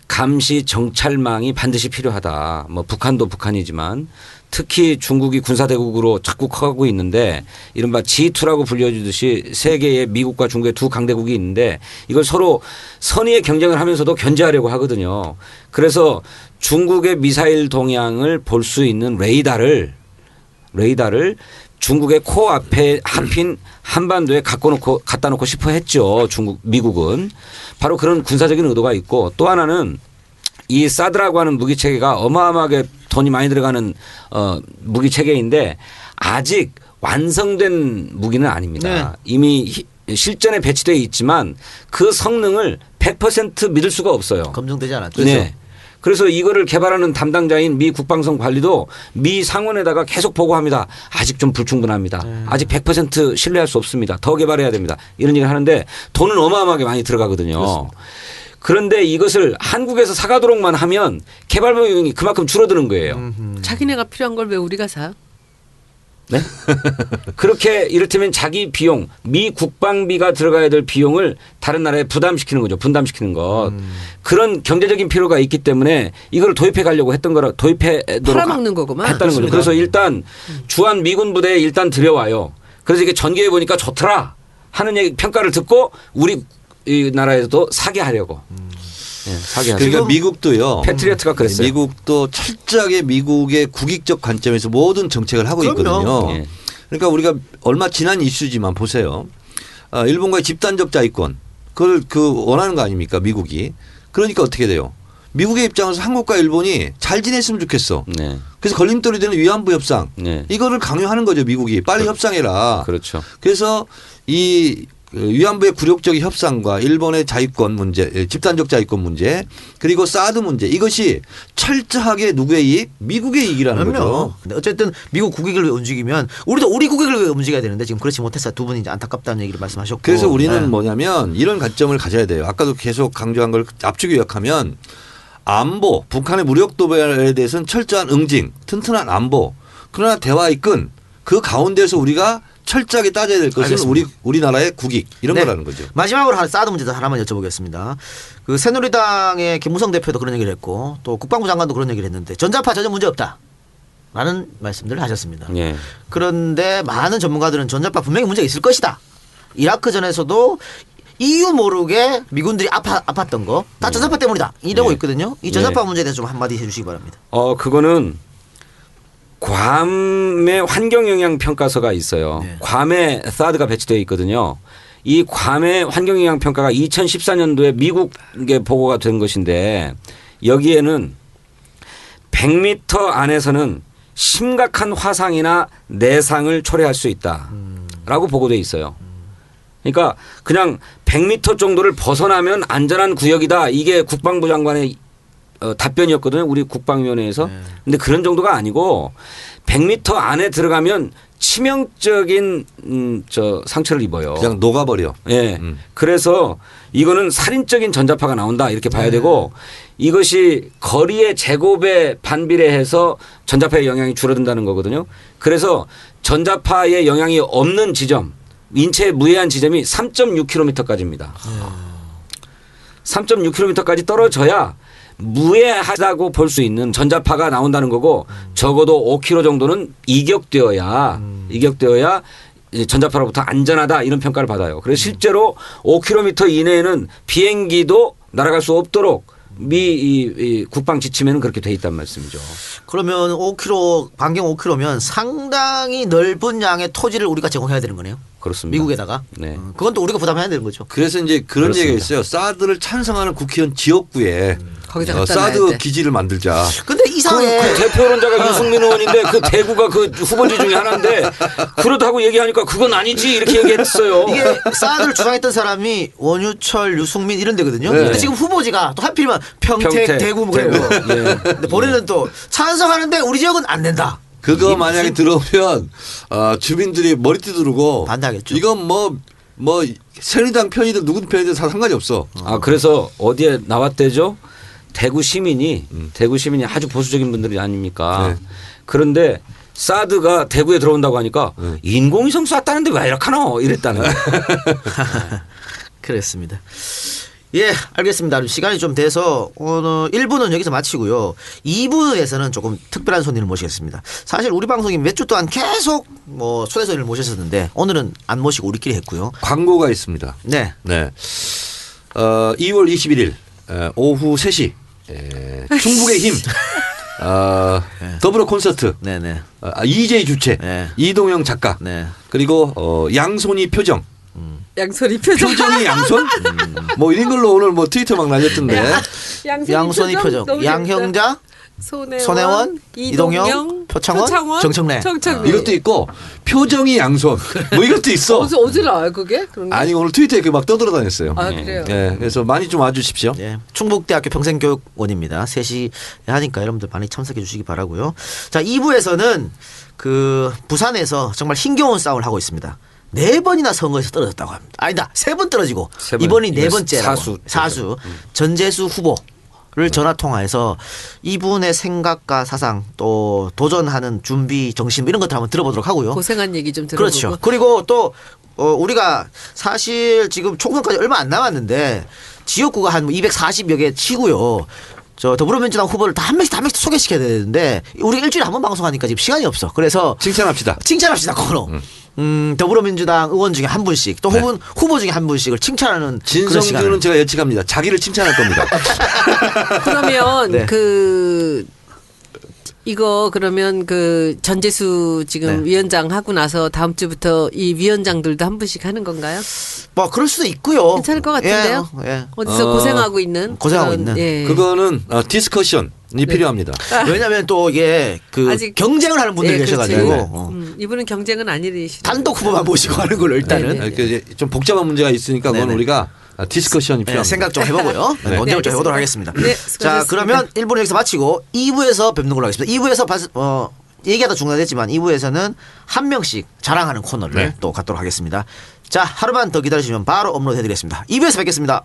감시 정찰망이 반드시 필요하다. 뭐 북한도 북한이지만 특히 중국이 군사대국으로 자꾸 커가고 있는데 이른바 G2라고 불려주듯이 세계에 미국과 중국의 두 강대국이 있는데 이걸 서로 선의의 경쟁을 하면서도 견제하려고 하거든요. 그래서 중국의 미사일 동향을 볼 수 있는 레이더를 중국의 코앞에 한핀 한반도에 갖다 놓고 싶어 했죠. 미국은. 바로 그런 군사적인 의도가 있고 또 하나는 이 사드라고 하는 무기 체계가 어마어마하게 돈이 많이 들어가는 무기 체계인데 아직 완성된 무기는 아닙니다. 네. 이미 실전에 배치되어 있지만 그 성능을 100% 믿을 수가 없어요. 검증되지 않았죠. 네. 그래서 이거를 개발하는 담당자인 미 국방성 관리도 미 상원에다가 계속 보고합니다. 아직 좀 불충분합니다. 아직 100% 신뢰할 수 없습니다. 더 개발해야 됩니다. 이런 얘기를 하는데 돈은 어마어마하게 많이 들어가거든요. 그렇습니다. 그런데 이것을 한국에서 사가도록만 하면 개발 비용이 그만큼 줄어드는 거예요. 자기네가 필요한 걸 왜 우리가 사? 네? 그렇게 이를테면 자기 비용, 미 국방비가 들어가야 될 비용을 다른 나라에 부담시키는 거죠. 분담시키는 것. 그런 경제적인 필요가 있기 때문에 이걸 도입해 가려고 했던 거라 도입해도록 팔아먹는 거구만. 했다는 거죠. 그래서 일단 주한 미군 부대에 일단 들여와요. 그래서 이게 전개해 보니까 좋더라 하는 얘기 평가를 듣고 우리 이 나라에도 사게 하려고. 예, 사게 하려고. 그러니까 미국도요. 패트리어트가 그랬어요. 미국도 철저하게 미국의 국익적 관점에서 모든 정책을 하고 그럼요. 있거든요. 예. 그러니까 우리가 얼마 지난 이슈지만 보세요. 일본과의 집단적 자위권 그걸 원하는 거 아닙니까 미국이. 그러니까 어떻게 돼요. 미국의 입장에서 한국과 일본이 잘 지냈으면 좋겠어. 네. 그래서 걸림돌이 되는 위안부 협상 네. 이거를 강요하는 거죠 미국이. 빨리 협상해라. 그렇죠. 그래서 이 위안부의 굴욕적 협상과 일본의 자위권 문제, 집단적 자위권 문제, 그리고 사드 문제 이것이 철저하게 누구의 이익? 미국의 이익이라는 거죠. 근데 어쨌든 미국 국익을 위해 움직이면 우리도 우리 국익을 위해 움직여야 되는데 지금 그렇지 못해서 두 분이 이제 안타깝다는 얘기를 말씀하셨고. 그래서 우리는 네. 뭐냐면 이런 관점을 가져야 돼요. 아까도 계속 강조한 걸 압축 요약하면 안보, 북한의 무력 도발에 대해서는 철저한 응징, 튼튼한 안보. 그러나 대화의 끈, 그 가운데서 우리가 철저하게 따져야 될 것은 알겠습니다. 우리나라의 국익 이런 네. 거라는 거죠. 마지막으로 사드 문제도 하나만 여쭤보겠습니다. 그 새누리당의 김무성 대표도 그런 얘기를 했고 또 국방부 장관도 그런 얘기를 했는데 전자파 전혀 문제 없다라는 말씀들을 하셨습니다. 예. 그런데 많은 전문가들은 전자파 분명히 문제가 있을 것이다. 이라크전에서도 이유 모르게 미군들이 아팠던 거 다 전자파 때문이다. 이러고 네. 있거든요. 이 전자파 네. 문제에 대해서 좀 한마디 해주시기 바랍니다. 그거는 괌의 환경영향 평가서가 있어요. 네. 괌에 사드가 배치되어 있거든요. 이 괌의 환경영향 평가가 2014년도에 미국에 보고가 된 것인데 여기에는 100m 안에서는 심각한 화상이나 내상을 초래할 수 있다라고 보고되어 있어요. 그러니까 그냥 100m 정도를 벗어나면 안전한 구역이다. 이게 국방부 장관의 답변이었거든요. 우리 국방위원회에서. 근데 그런 정도가 아니고 100m 안에 들어가면 치명적인 상처를 입어요. 그냥 녹아버려. 예. 그래서 이거는 살인적인 전자파가 나온다 이렇게 봐야 되고 이것이 거리의 제곱에 반비례해서 전자파의 영향이 줄어든다는 거거든요. 그래서 전자파의 영향이 없는 지점, 인체에 무해한 지점이 3.6km까지입니다. 3.6km까지 떨어져야 무해하다고 볼 수 있는 전자파가 나온다는 거고 적어도 5km 정도는 이격되어야 전자파로부터 안전하다 이런 평가를 받아요. 그래서 실제로 5km 이내에는 비행기도 날아갈 수 없도록 미 국방 지침에는 그렇게 돼 있단 말씀이죠. 그러면 5km 반경 5km면 상당히 넓은 양의 토지를 우리가 제공해야 되는 거네요. 그렇습니다. 미국에다가. 네. 그건 또 우리가 부담해야 되는 거죠. 그래서 이제 그런 그렇습니다. 얘기가 있어요. 사드를 찬성하는 국회의원 지역구에 거기다 갖다 놔야 사드 돼. 기지를 만들자. 근데 이상해. 그 대표론자가 유승민 의원인데 그 대구가 그 후보지 중에 하나인데 그렇다고 얘기하니까 그건 아니지 이렇게 얘기했어요. 이게 사드를 주장했던 사람이 원유철, 유승민 이런 데거든요. 네. 근데 지금 후보지가 또 하필이면 평택, 대구 뭐 그래요. 대구. 예. 근데 본인은 또 찬성하는데 우리 지역은 안 된다. 그거 이게 만약에 무슨- 들어오면 주민들이 머리 띠두르고 반대하겠죠. 이건 뭐 새누리당 편이든 누군 편이든 다 상관이 없어. 아 그래서 어디에 나왔대죠? 대구 시민이 아주 보수적인 분들이 아닙니까? 네. 그런데 사드가 대구에 들어온다고 하니까 인공위성 쐈다는데 왜 이렇게 하노? 이랬다는 거예요. 그렇습니다. 예, 알겠습니다. 시간이 좀 돼서 오늘 1부는 여기서 마치고요. 2부에서는 조금 특별한 손님을 모시겠습니다. 사실 우리 방송이 몇 주 동안 계속 뭐 초대 손님을 모셨었는데 오늘은 안 모시고 우리끼리 했고요. 광고가 있습니다. 네. 네. 2월 21일 오후 3시 충북의 힘 더불어 콘서트 네네. 이재희 주최 네. 이동영 작가 네. 그리고 양손이 표정 양손이 표정. 표정이 양손 뭐 이런 걸로 오늘 뭐 트위터 막 날렸던데 양손이 표정. 너무 양형자, 재밌다. 손혜원, 이동영, 표창원, 정청래. 이것도 있고 표정이 양손 뭐 이것도 있어. 어디 나와요 그게? 그런 게? 아니 오늘 트위터에 그 막 떠돌아다녔어요. 아 그래요. 예, 그래서 많이 좀 와주십시오. 예, 충북대학교 평생교육원입니다. 3시 하니까 여러분들 많이 참석해 주시기 바라고요. 자, 2부에서는 그 부산에서 정말 힘겨운 싸움을 하고 있습니다. 4번이나 선거에서 떨어졌다고 합니다. 아니다, 3번 떨어지고 세 번. 이번이 이거 4번째라고. 사수. 전재수 후보를 전화 통화해서 이분의 생각과 사상 또 도전하는 준비 정신 이런 것들 한번 들어보도록 하고요. 고생한 얘기 좀 들어보고. 그렇죠. 그리고 또 우리가 사실 지금 총선까지 얼마 안 남았는데 지역구가 한 240여 개 치고요. 저 더불어민주당 후보를 다 한 명씩 소개시켜야 되는데 우리 일주일에 한 번 방송하니까 지금 시간이 없어. 그래서 칭찬합시다. 코너. 더불어민주당 의원 중에 한 분씩 또 후보 중에 한 분씩을 칭찬하는 그런 시간을. 진성준은 제가 예측합니다. 자기를 칭찬할 겁니다. 그러면 네. 이거 그러면 그 전재수 지금 네. 위원장 하고 나서 다음 주부터 이 위원장들도 한 분씩 하는 건가요? 뭐 그럴 수도 있고요. 괜찮을 것 같은데요. 예. 어디서 고생하고 있는 예. 그거는 디스커션이 필요합니다. 왜냐하면 또 이게 그 아직- 경쟁을 하는 분들이 예, 계셔가지고 그렇지. 이분은 경쟁은 아니시죠. 단독 후보만 모시고 하는 걸로 일단은 네, 네. 이제 좀 복잡한 문제가 있으니까 그건 네네. 우리가 디스커션이 네, 필요합니다. 생각 좀 해보고요. 네, 네. 논쟁을 좀 네, 해보도록 알겠습니다. 하겠습니다. 네, 자, 수고하셨습니다. 그러면 1부는 여기서 마치고 2부에서 뵙는 걸로 하겠습니다. 2부에서 얘기하다 중단됐지만 2부에서는 한 명씩 자랑하는 코너를 네. 또 갖도록 하겠습니다. 자, 하루만 더 기다리시면 바로 업로드 해드리겠습니다. 2부에서 뵙겠습니다.